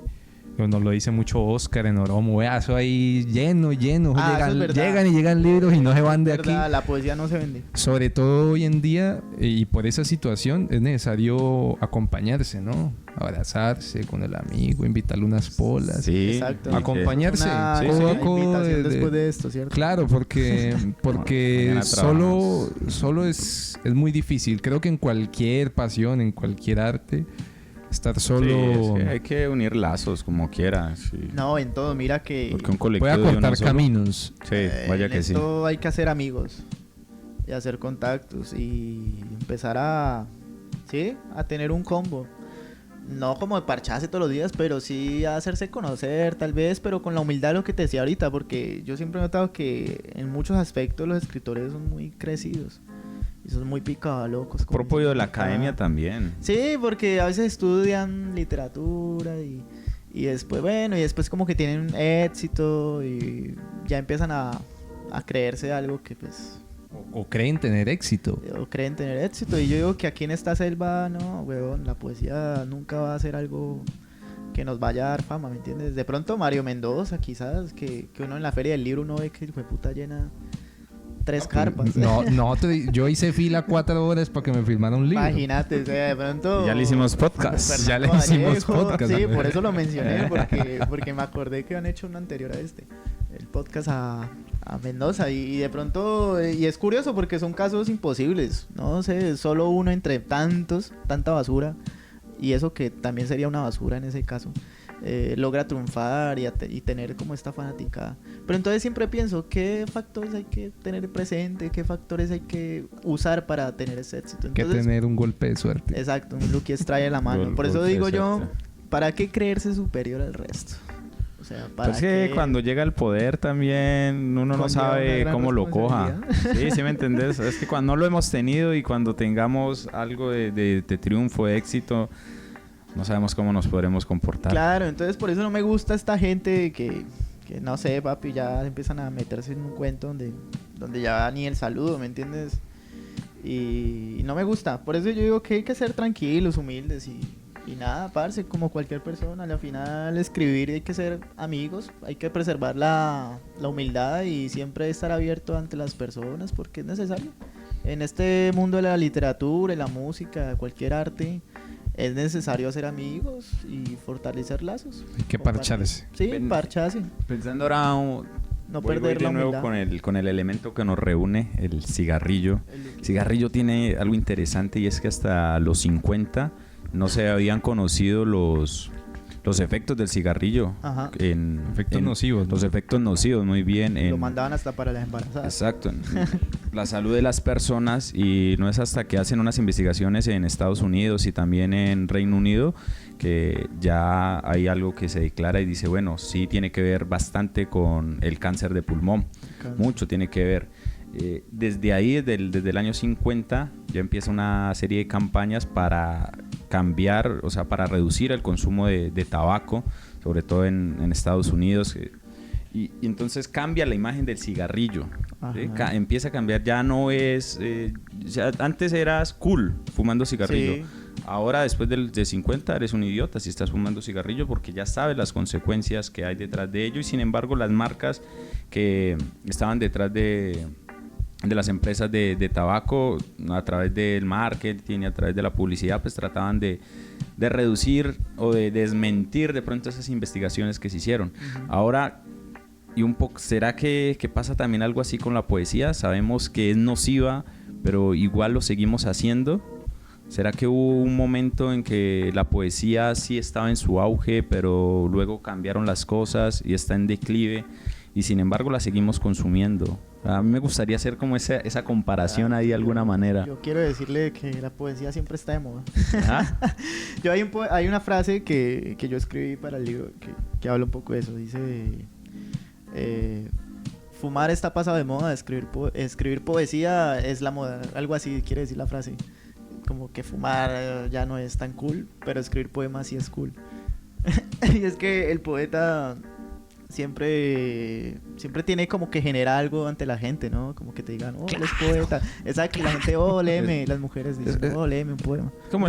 nos lo dice mucho Oscar en Oromo, vea, eso ahí lleno, Ah, eso es verdad. llegan libros y no se van de Es aquí. verdad, la poesía no se vende. Sobre todo hoy en día, y por esa situación es necesario acompañarse, ¿no? Abrazarse con el amigo, invitarle unas polas. Sí. Exacto. y que- Acompañarse. Una, Sí, codo sí. a codo invitación de- después de esto, ¿cierto? Claro, porque mañana solo es muy difícil. Creo que en cualquier pasión, en cualquier arte, estar Sí, solo es que hay que unir lazos como quiera. Sí. No, en todo, mira que Porque un colectivo puede de uno acortar solo- caminos. Sí, vaya en que sí. esto hay que hacer amigos y hacer contactos y empezar a tener un combo. No como de parcharse todos los días, pero sí a hacerse conocer, tal vez, pero con la humildad de lo que te decía ahorita, porque yo siempre he notado que en muchos aspectos los escritores son muy crecidos y son muy picadolocos. como Propio de la dicen acá. academia también. Sí, porque a veces estudian literatura y después, bueno, y después como que tienen éxito y ya empiezan a creerse algo que pues, O creen tener éxito. o creen tener éxito. Y yo digo que aquí en esta selva, no, weón, la poesía nunca va a ser algo que nos vaya a dar fama, ¿me entiendes? De pronto Mario Mendoza, quizás, que uno en la feria del libro uno ve que el puta llena 3 carpas. Yo hice fila 4 horas para que me firmara un libro. Imagínate, o sea, de pronto... Ya le hicimos podcast. Fernando Ya le hicimos Vallejo, podcast. Sí, por eso lo mencioné, porque me acordé que han hecho uno anterior a este. El podcast a Mendoza. Y de pronto, y es curioso porque son casos imposibles. No sé, solo uno entre tantos, tanta basura. Y eso que también sería una basura en ese caso. Logra triunfar y tener como esta fanaticada. Pero entonces siempre pienso, ¿qué factores hay que tener presente? ¿Qué factores hay que usar para tener ese éxito? Que Entonces, tener un golpe de suerte. exacto, un Lucky trae la mano. Gol- Por eso golpe de digo yo, suerte. ¿para qué creerse superior al resto? O sea, para Pues que cuando llega el poder también uno no Conlleva sabe una gran cómo lo coja. responsabilidad. Sí, sí me entendés. Es que cuando no lo hemos tenido y cuando tengamos algo de triunfo, de éxito, no sabemos cómo nos podremos comportar. Claro, entonces por eso no me gusta esta gente que no sé, papi, ya empiezan a meterse en un cuento donde ya ni el saludo, ¿me entiendes? Y no me gusta. Por eso yo digo que hay que ser tranquilos, humildes y nada, parce, como cualquier persona. Al final escribir hay que ser amigos, hay que preservar la humildad y siempre estar abierto ante las personas porque es necesario. En este mundo de la literatura, de la música, de cualquier arte, es necesario hacer amigos y fortalecer lazos. Hay que Compartir. parcharse. Sí, Ven- parcharse. Pensando ahora, No voy perder de la nuevo humildad. con el elemento que nos reúne, el cigarrillo. El cigarrillo tiene algo interesante y es que hasta los 50 no se habían conocido los efectos del cigarrillo. Ajá. Efectos nocivos, ¿no? Los efectos nocivos, muy bien. Lo mandaban hasta para las embarazadas. Exacto, en la salud de las personas, y no es hasta que hacen unas investigaciones en Estados Unidos y también en Reino Unido que ya hay algo que se declara y dice, bueno, sí tiene que ver bastante con el cáncer de pulmón, mucho tiene que ver. Desde ahí, desde el año 50, ya empieza una serie de campañas para cambiar, o sea, para reducir el consumo de tabaco, sobre todo en Estados Unidos. Y entonces cambia la imagen del cigarrillo. ¿Sí? Empieza a cambiar, ya no es... ya antes eras cool fumando cigarrillo. Sí. Ahora, después de 50, eres un idiota si estás fumando cigarrillo porque ya sabes las consecuencias que hay detrás de ello. Y sin embargo, las marcas que estaban detrás de las empresas de tabaco, a través del marketing y a través de la publicidad, pues trataban de reducir o de desmentir de pronto esas investigaciones que se hicieron. Ahora, y un poco, ¿será que pasa también algo así con la poesía? Sabemos que es nociva, pero igual lo seguimos haciendo. ¿Será que hubo un momento en que la poesía sí estaba en su auge, pero luego cambiaron las cosas y está en declive, y sin embargo la seguimos consumiendo? A mí me gustaría hacer como esa comparación ahí de alguna manera. Yo quiero decirle que la poesía siempre está de moda. Ajá. Yo hay una frase que yo escribí para el libro que habla un poco de eso. Dice, fumar está pasado de moda, escribir poesía es la moda. Algo así quiere decir la frase. Como que fumar ya no es tan cool, pero escribir poemas sí es cool. Y es que el poeta siempre tiene como que generar algo ante la gente, ¿no? Como que te digan, oh, él es poeta. Exacto, y la gente, oh, léeme. Las mujeres dicen, oh, léeme un poema. Como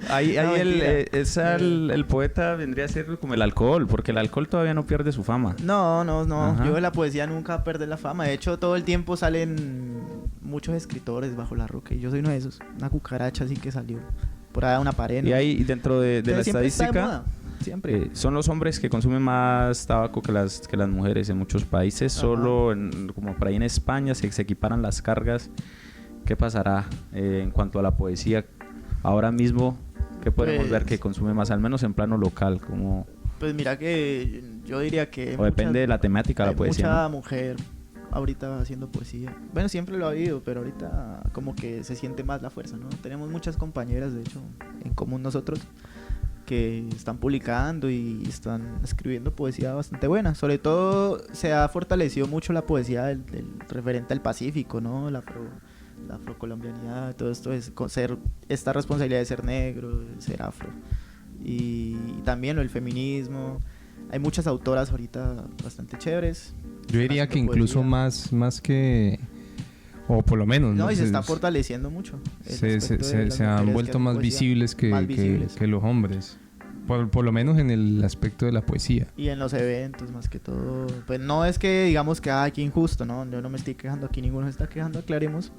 ahí No, el poeta vendría a ser como el alcohol, porque el alcohol todavía no pierde su fama. No. Ajá. Yo de la poesía nunca perdí la fama. De hecho, todo el tiempo salen muchos escritores bajo la roca. Y yo soy uno de esos. Una cucaracha así que salió por ahí a una pared, ¿no? Y ahí dentro de Pero la siempre está de estadística, moda. Siempre. son los hombres que consumen más tabaco que las mujeres en muchos países. Ajá. Solo como por ahí en España se equiparan las cargas. ¿Qué pasará en cuanto a la poesía? Ahora mismo, ¿qué podemos Pues- ver que consume más, al menos en plano local? Como, Pues mira que yo diría que... o depende de la temática de hay la poesía, mucha ¿no? mujer ahorita haciendo poesía. Bueno, siempre lo ha habido, pero ahorita como que se siente más la fuerza, ¿no? Tenemos muchas compañeras, de hecho, en común nosotros, que están publicando y están escribiendo poesía bastante buena. Sobre todo se ha fortalecido mucho la poesía del referente al Pacífico, ¿no? La afrocolombianidad, todo esto es esta responsabilidad de ser negro, de ser afro. Y también el feminismo. Hay muchas autoras ahorita bastante chéveres. Yo diría que haciendo incluso poesía. más que... O por lo menos, No, ¿no? y se está fortaleciendo mucho. el se aspecto de las han mujeres vuelto que hacen más poesía, visibles más visibles. que los hombres. Por lo menos en el aspecto de la poesía. Y en los eventos, más que todo. Pues no es que digamos que aquí injusto, ¿no? Yo no me estoy quejando, aquí ninguno se está quejando, aclaremos.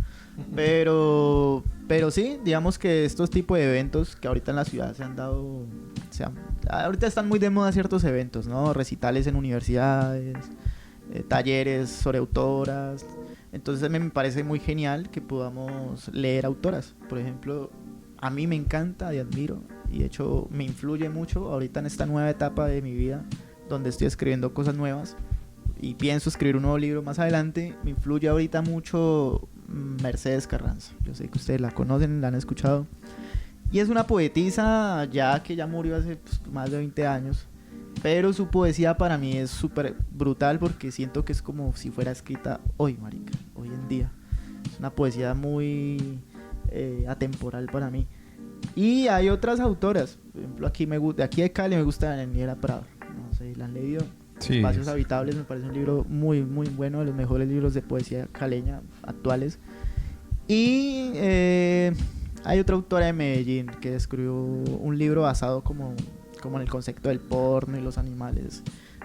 Pero sí, digamos que estos tipos de eventos que ahorita en la ciudad se han dado. Ahorita están muy de moda ciertos eventos, ¿no? Recitales en universidades, talleres sobre autoras. Entonces me parece muy genial que podamos leer autoras. Por ejemplo, a mí me encanta y admiro, y de hecho me influye mucho ahorita en esta nueva etapa de mi vida, donde estoy escribiendo cosas nuevas y pienso escribir un nuevo libro más adelante. Me influye ahorita mucho Mercedes Carranza. Yo sé que ustedes la conocen, la han escuchado. Y es una poetisa ya que ya murió hace más de 20 años. Pero su poesía para mí es súper brutal porque siento que es como si fuera escrita hoy, marica, hoy en día. Es una poesía muy atemporal para mí. Y hay otras autoras, por ejemplo, aquí de Cali me gusta Daniela Prado. No sé, ¿la han leído? Sí. Espacios Habitables me parece un libro muy, muy bueno, de los mejores libros de poesía caleña actuales. Y hay otra autora de Medellín que escribió un libro basado como en el concepto del porno y los animales.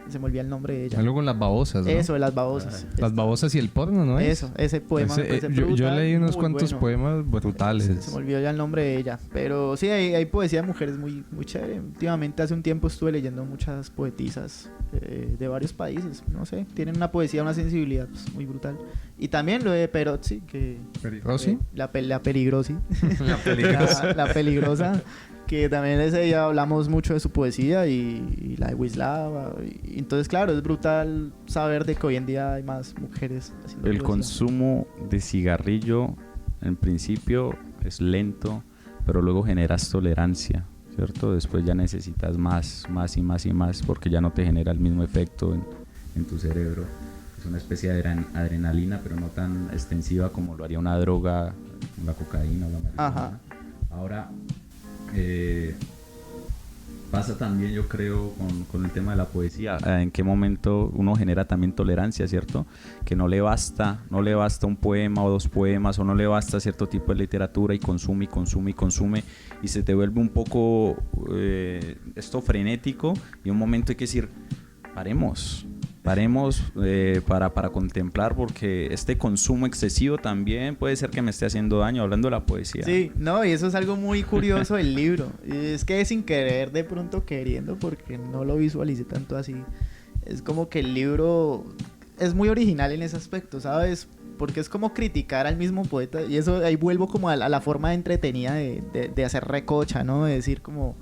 Se me olvida el nombre de ella. Algo con las babosas, ¿no? Eso, de las babosas. Las babosas y el porno, ¿no es? Eso, ese poema me parece yo brutal, leí unos muy cuantos bueno. poemas brutales. Se me olvidó ya el nombre de ella. Pero sí, hay poesía de mujeres muy, muy chévere. Últimamente, hace un tiempo, estuve leyendo muchas poetisas de varios países. No sé, tienen una poesía, una sensibilidad pues, muy brutal. Y también lo de Perozzi, que... ¿Perozzi? La peligrosi. La peligrosa. La peligrosa. Que también ese día hablamos mucho de su poesía y la de Wisława. Y entonces, claro, es brutal saber de que hoy en día hay más mujeres haciendo El poesía. consumo de cigarrillo en principio es lento, pero luego generas tolerancia, ¿cierto? Después ya necesitas más y más y más porque ya no te genera el mismo efecto en tu cerebro. Es una especie de adrenalina, pero no tan extensiva como lo haría una droga, la cocaína o la marihuana. Ajá. Ahora, pasa también, yo creo, con el tema de la poesía, en qué momento uno genera también tolerancia, ¿cierto? Que no le basta un poema o dos poemas, o no le basta cierto tipo de literatura y consume y se te vuelve un poco esto frenético, y un momento hay que decir, paremos para contemplar, porque este consumo excesivo también puede ser que me esté haciendo daño, hablando de la poesía. Sí, no, y eso es algo muy curioso del libro. Y es que sin querer, de pronto queriendo, porque no lo visualicé tanto así. Es como que el libro es muy original en ese aspecto, ¿sabes? Porque es como criticar al mismo poeta. Y eso ahí vuelvo como a la forma entretenida de hacer recocha, ¿no? De decir como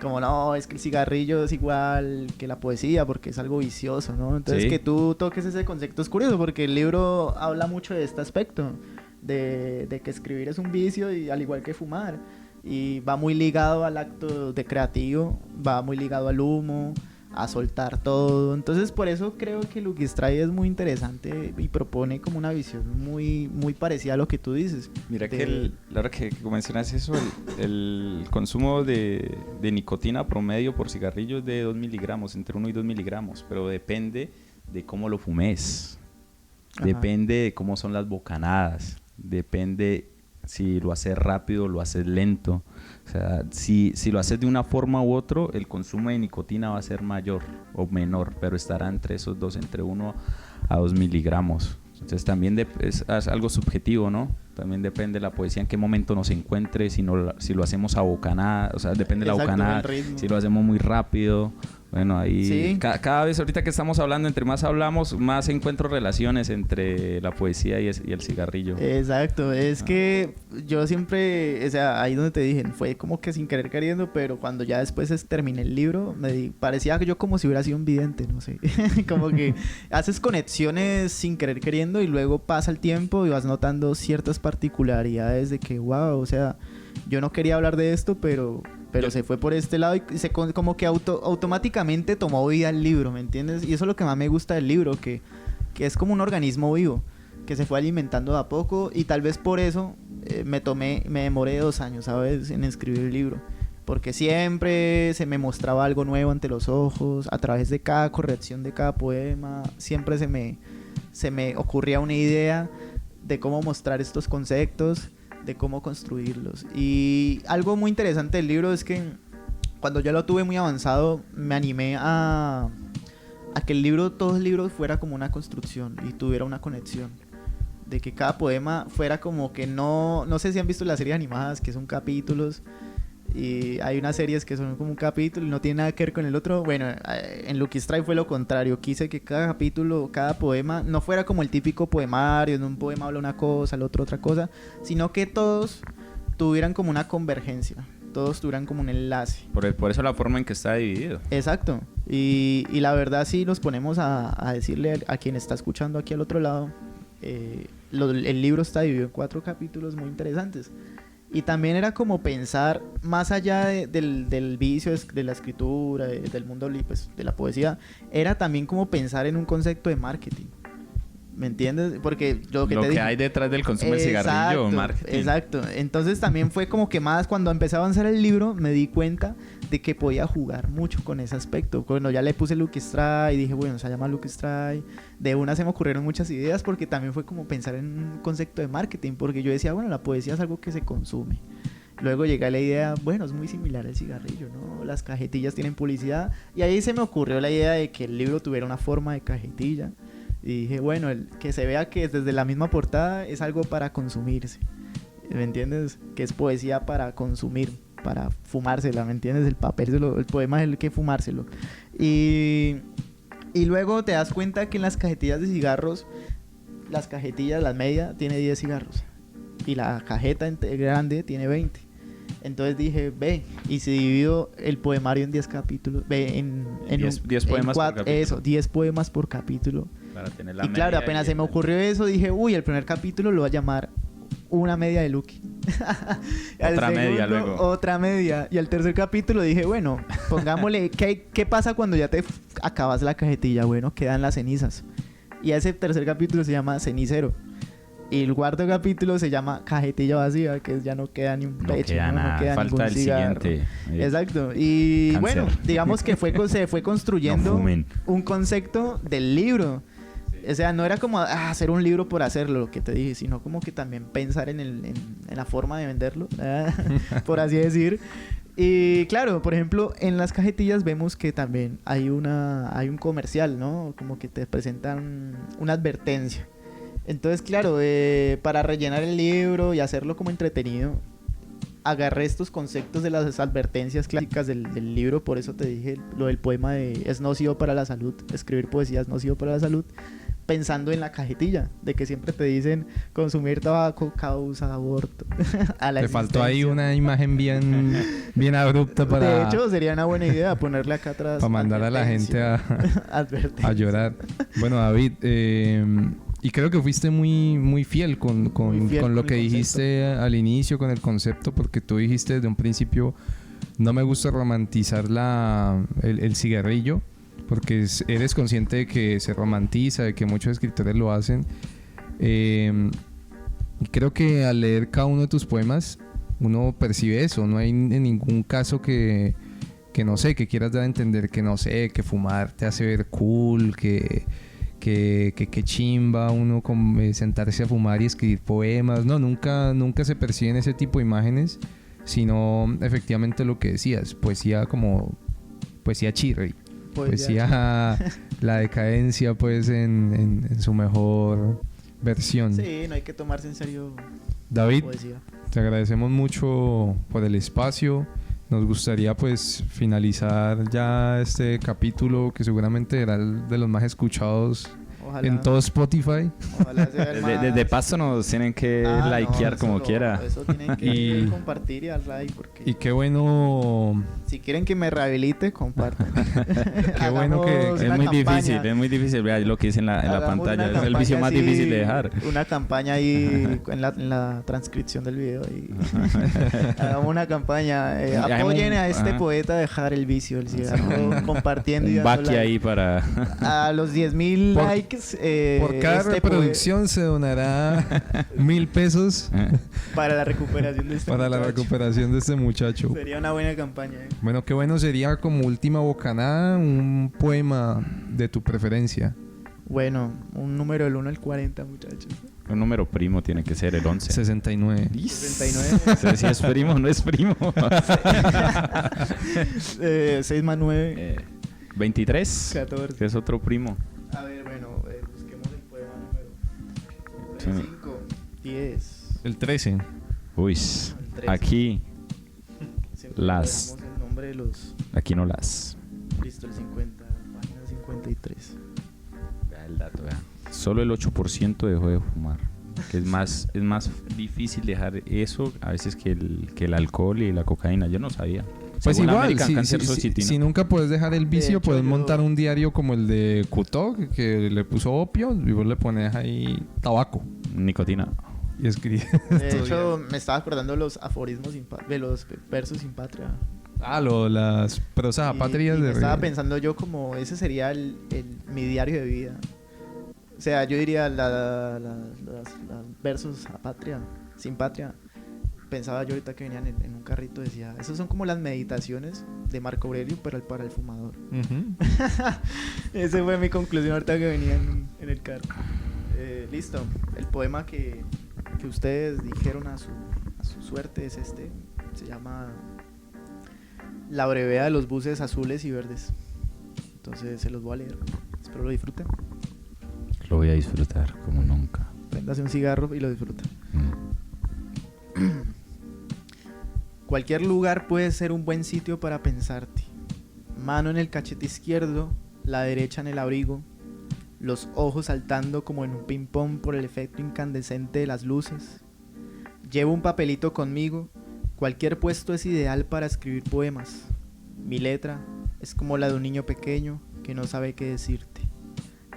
no, es que el cigarrillo es igual que la poesía porque es algo vicioso, ¿no? Entonces, Sí. que tú toques ese concepto es curioso, porque el libro habla mucho de este aspecto, de que escribir es un vicio, y al igual que fumar, y va muy ligado al acto de creativo, va muy ligado al humo, a soltar todo. Entonces, por eso creo que Lucky Strike es muy interesante y propone como una visión muy, muy parecida a lo que tú dices. Mira que la hora que mencionas eso, el consumo de nicotina promedio por cigarrillo es de 2 miligramos, entre 1 y 2 miligramos, pero depende de cómo lo fumes, Ajá. depende de cómo son las bocanadas, depende si lo haces rápido o lo haces lento. O sea, si lo haces de una forma u otra, el consumo de nicotina va a ser mayor o menor, pero estará entre esos dos, entre 1 a 2 miligramos. Entonces también es algo subjetivo, ¿no? También depende de la poesía en qué momento nos encuentre, si lo hacemos a bocanada, o sea, depende de la Exacto, bocanada, el ritmo. si lo hacemos muy rápido. Bueno, ahí Sí. cada vez ahorita que estamos hablando, entre más hablamos, más encuentro relaciones entre la poesía y el cigarrillo. Exacto, es que yo siempre, o sea, ahí donde te dije, fue como que sin querer queriendo, pero cuando ya después terminé el libro, parecía que yo como si hubiera sido un vidente, no sé, como que haces conexiones sin querer queriendo, y luego pasa el tiempo y vas notando ciertas particularidades de que, wow, o sea, yo no quería hablar de esto, pero se fue por este lado, y como que automáticamente tomó vida el libro, ¿me entiendes? Y eso es lo que más me gusta del libro, que es como un organismo vivo, que se fue alimentando de a poco, y tal vez por eso me demoré 2 años, ¿sabes?, en escribir el libro, porque siempre se me mostraba algo nuevo ante los ojos, a través de cada corrección de cada poema, siempre se me ocurría una idea de cómo mostrar estos conceptos, de cómo construirlos. Y algo muy interesante del libro es que cuando ya lo tuve muy avanzado, me animé a que todo el libro fuera como una construcción y tuviera una conexión, de que cada poema fuera como que no sé si han visto las series animadas que son capítulos, y hay unas series que son como un capítulo y no tiene nada que ver con el otro. Bueno, en Lucky Strike fue lo contrario. Quise que cada capítulo, cada poema no fuera como el típico poemario, en un poema habla una cosa, el otro otra cosa, sino que todos tuvieran como una convergencia, todos tuvieran como un enlace. Por eso la forma en que está dividido. Exacto. Y la verdad, si nos ponemos a decirle a quien está escuchando aquí al otro lado, el libro está dividido en 4 capítulos muy interesantes. Y también era como pensar más allá del vicio de la escritura, del mundo pues, de la poesía, era también como pensar en un concepto de marketing. ¿Me entiendes? Porque lo que hay detrás del consumo del cigarrillo, marketing. Exacto. Entonces también fue como que más cuando empecé a avanzar el libro me di cuenta de que podía jugar mucho con ese aspecto. Cuando ya le puse Lucky Strike, dije, bueno, se llama Lucky Strike. De una se me ocurrieron muchas ideas porque también fue como pensar en un concepto de marketing, porque yo decía, bueno, la poesía es algo que se consume. Luego llega la idea, bueno, es muy similar al cigarrillo, ¿no? Las cajetillas tienen publicidad. Y ahí se me ocurrió la idea de que el libro tuviera una forma de cajetilla. Y dije, bueno, que se vea que desde la misma portada es algo para consumirse. ¿Me entiendes? Que es poesía para consumir, para fumársela, ¿me entiendes? El papel, el poema es el que fumárselo. Y luego te das cuenta que en las cajetillas de cigarros, las cajetillas, la media, tiene 10 cigarros. Y la cajeta grande tiene 20. Entonces dije, ve, y si divido el poemario en 10 capítulos, ve, en 10 poemas por capítulo. Eso, 10 poemas por capítulo. Para tener la Y claro, media apenas y se me ocurrió eso, dije, uy, el primer capítulo lo voy a llamar Una media de Lucky. Otra media luego. Otra media. Y al tercer capítulo dije, bueno, pongámosle, ¿qué pasa cuando ya te acabas la cajetilla? Bueno, quedan las cenizas. Y ese tercer capítulo se llama Cenicero. Y el cuarto capítulo se llama Cajetilla Vacía, que ya no queda ni un No pecho, queda nada, no queda falta ningún el cigarro. siguiente. Exacto. Y Cáncer. bueno, digamos que se fue construyendo No fumen. un concepto del libro. O sea, no era como hacer un libro por hacerlo, lo que te dije, sino como que también pensar en la forma de venderlo, por así decir. Y claro, por ejemplo, en las cajetillas vemos que también hay un comercial, ¿no? Como que te presentan una advertencia. Entonces, claro, para rellenar el libro y hacerlo como entretenido, agarré estos conceptos de las advertencias clásicas del libro. Por eso te dije lo del poema de es nocivo para la salud, escribir poesía es nocivo para la salud, pensando en la cajetilla, de que siempre te dicen consumir tabaco causa aborto. Le faltó ahí una imagen bien abrupta para... De hecho, sería una buena idea ponerle acá atrás. Para mandar a la gente a llorar. Bueno, David, y creo que fuiste muy fiel con lo que dijiste al inicio, con el concepto, porque tú dijiste desde un principio, no me gusta romantizar el cigarrillo, porque eres consciente de que se romantiza, de que muchos escritores lo hacen. Y creo que al leer cada uno de tus poemas, uno percibe eso. No hay en ningún caso que no sé, que quieras dar a entender que no sé, que fumar te hace ver cool, que chimba uno sentarse a fumar y escribir poemas. No, nunca se perciben ese tipo de imágenes, sino efectivamente lo que decías, poesía como poesía chirri, poesía la decadencia pues en su mejor versión. Sí, no hay que tomarse en serio David, poesía. te agradecemos mucho por el espacio. Nos gustaría pues finalizar ya este capítulo, que seguramente era el de los más escuchados. Ojalá. En todo Spotify. Ojalá sea el más... De paso nos tienen que likear como quiera. Eso tienen que compartir y dar like. Porque y qué bueno... Si quieren que me rehabilite, compartan. Qué bueno que... Es muy difícil. Vea lo que dice en la pantalla. Es el vicio más difícil de dejar. Una campaña ahí en la transcripción del video. Hagamos una campaña. Apoyen a este poeta a dejar el vicio, el cigarro, compartiendo y dando like. Ahí para... A los 10,000 likes. Por cada reproducción se donará 1,000 pesos para la recuperación de este muchacho. Sería una buena campaña. Bueno, qué bueno sería como última bocanada un poema de tu preferencia. Bueno, un número del 1 al 40, muchachos. Un número primo tiene que ser el 11. 69. 69. Si es primo, no es primo. 6 más 9. 23. 14. Que es otro primo. A ver, bueno, busquemos el poema número 5, 10. El 13. Uy, aquí siempre las... el nombre de los... Aquí no las... Listo, el 50, página 53. Vea el dato, vea. Solo el 8% dejó de fumar. Que es más difícil dejar eso a veces que el alcohol y la cocaína. Yo no sabía. Pues según igual, si si nunca puedes dejar el vicio, hecho, puedes montar un diario como el de Kutok, que le puso opio y vos le pones ahí tabaco. Nicotina. Y escribes. De hecho, me estaba acordando los aforismos de los versos sin patria. Las prosas apátridas de... Estaba pensando yo como ese sería mi diario de vida. O sea, yo diría los versos a patria, sin patria. pensaba yo ahorita que venían en un carrito, decía, esas son como las meditaciones de Marco Aurelio, pero para el fumador. Esa fue mi conclusión ahorita que venía en el carro. Listo, el poema que ustedes dijeron a su suerte es este, se llama La brevedad de los buses azules y verdes. Entonces se los voy a leer, espero lo disfruten. Lo voy a disfrutar como nunca. Préndase un cigarro y lo disfruta. Cualquier lugar puede ser un buen sitio para pensarte. Mano en el cachete izquierdo, la derecha en el abrigo, los ojos saltando como en un ping-pong por el efecto incandescente de las luces. Llevo un papelito conmigo, cualquier puesto es ideal para escribir poemas. Mi letra es como la de un niño pequeño que no sabe qué decirte.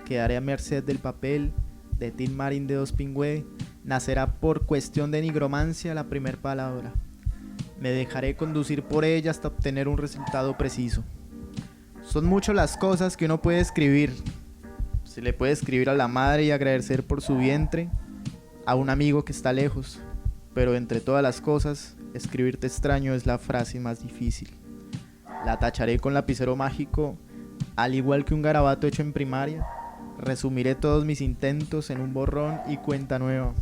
Quedaré a merced del papel, de Tin Marín de Dos Pingüe, nacerá por cuestión de nigromancia la primer palabra. Me dejaré conducir por ella hasta obtener un resultado preciso. Son muchas las cosas que uno puede escribir. Se le puede escribir a la madre y agradecer por su vientre, a un amigo que está lejos, pero entre todas las cosas, escribirte extraño es la frase más difícil. La tacharé con lapicero mágico, al igual que un garabato hecho en primaria. Resumiré todos mis intentos en un borrón y cuenta nueva.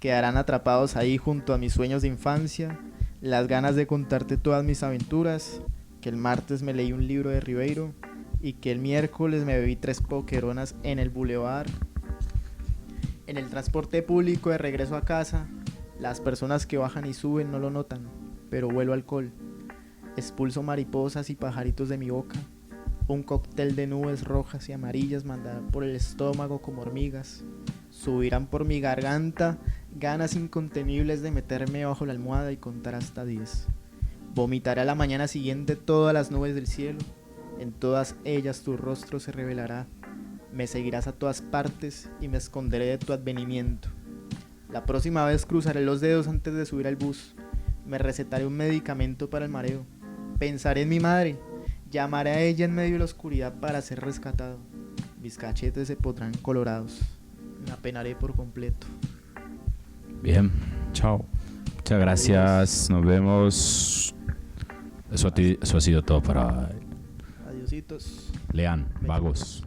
Quedarán atrapados ahí junto a mis sueños de infancia, las ganas de contarte todas mis aventuras, que el martes me leí un libro de Ribeiro y que el miércoles me bebí 3 pokeronas en el bulevar. En el transporte público de regreso a casa, las personas que bajan y suben no lo notan, pero huelo alcohol. Expulso mariposas y pajaritos de mi boca. Un cóctel de nubes rojas y amarillas mandarán por el estómago como hormigas. Subirán por mi garganta ganas incontenibles de meterme bajo la almohada y contar hasta 10. Vomitaré a la mañana siguiente todas las nubes del cielo. En todas ellas tu rostro se revelará. Me seguirás a todas partes y me esconderé de tu advenimiento. La próxima vez cruzaré los dedos antes de subir al bus. Me recetaré un medicamento para el mareo. Pensaré en mi madre. Llamaré a ella en medio de la oscuridad para ser rescatado. Mis cachetes se pondrán colorados. Me apenaré por completo. Bien, chao. Muchas gracias, nos vemos. Eso ha sido todo para Adiositos. Lean, vagos.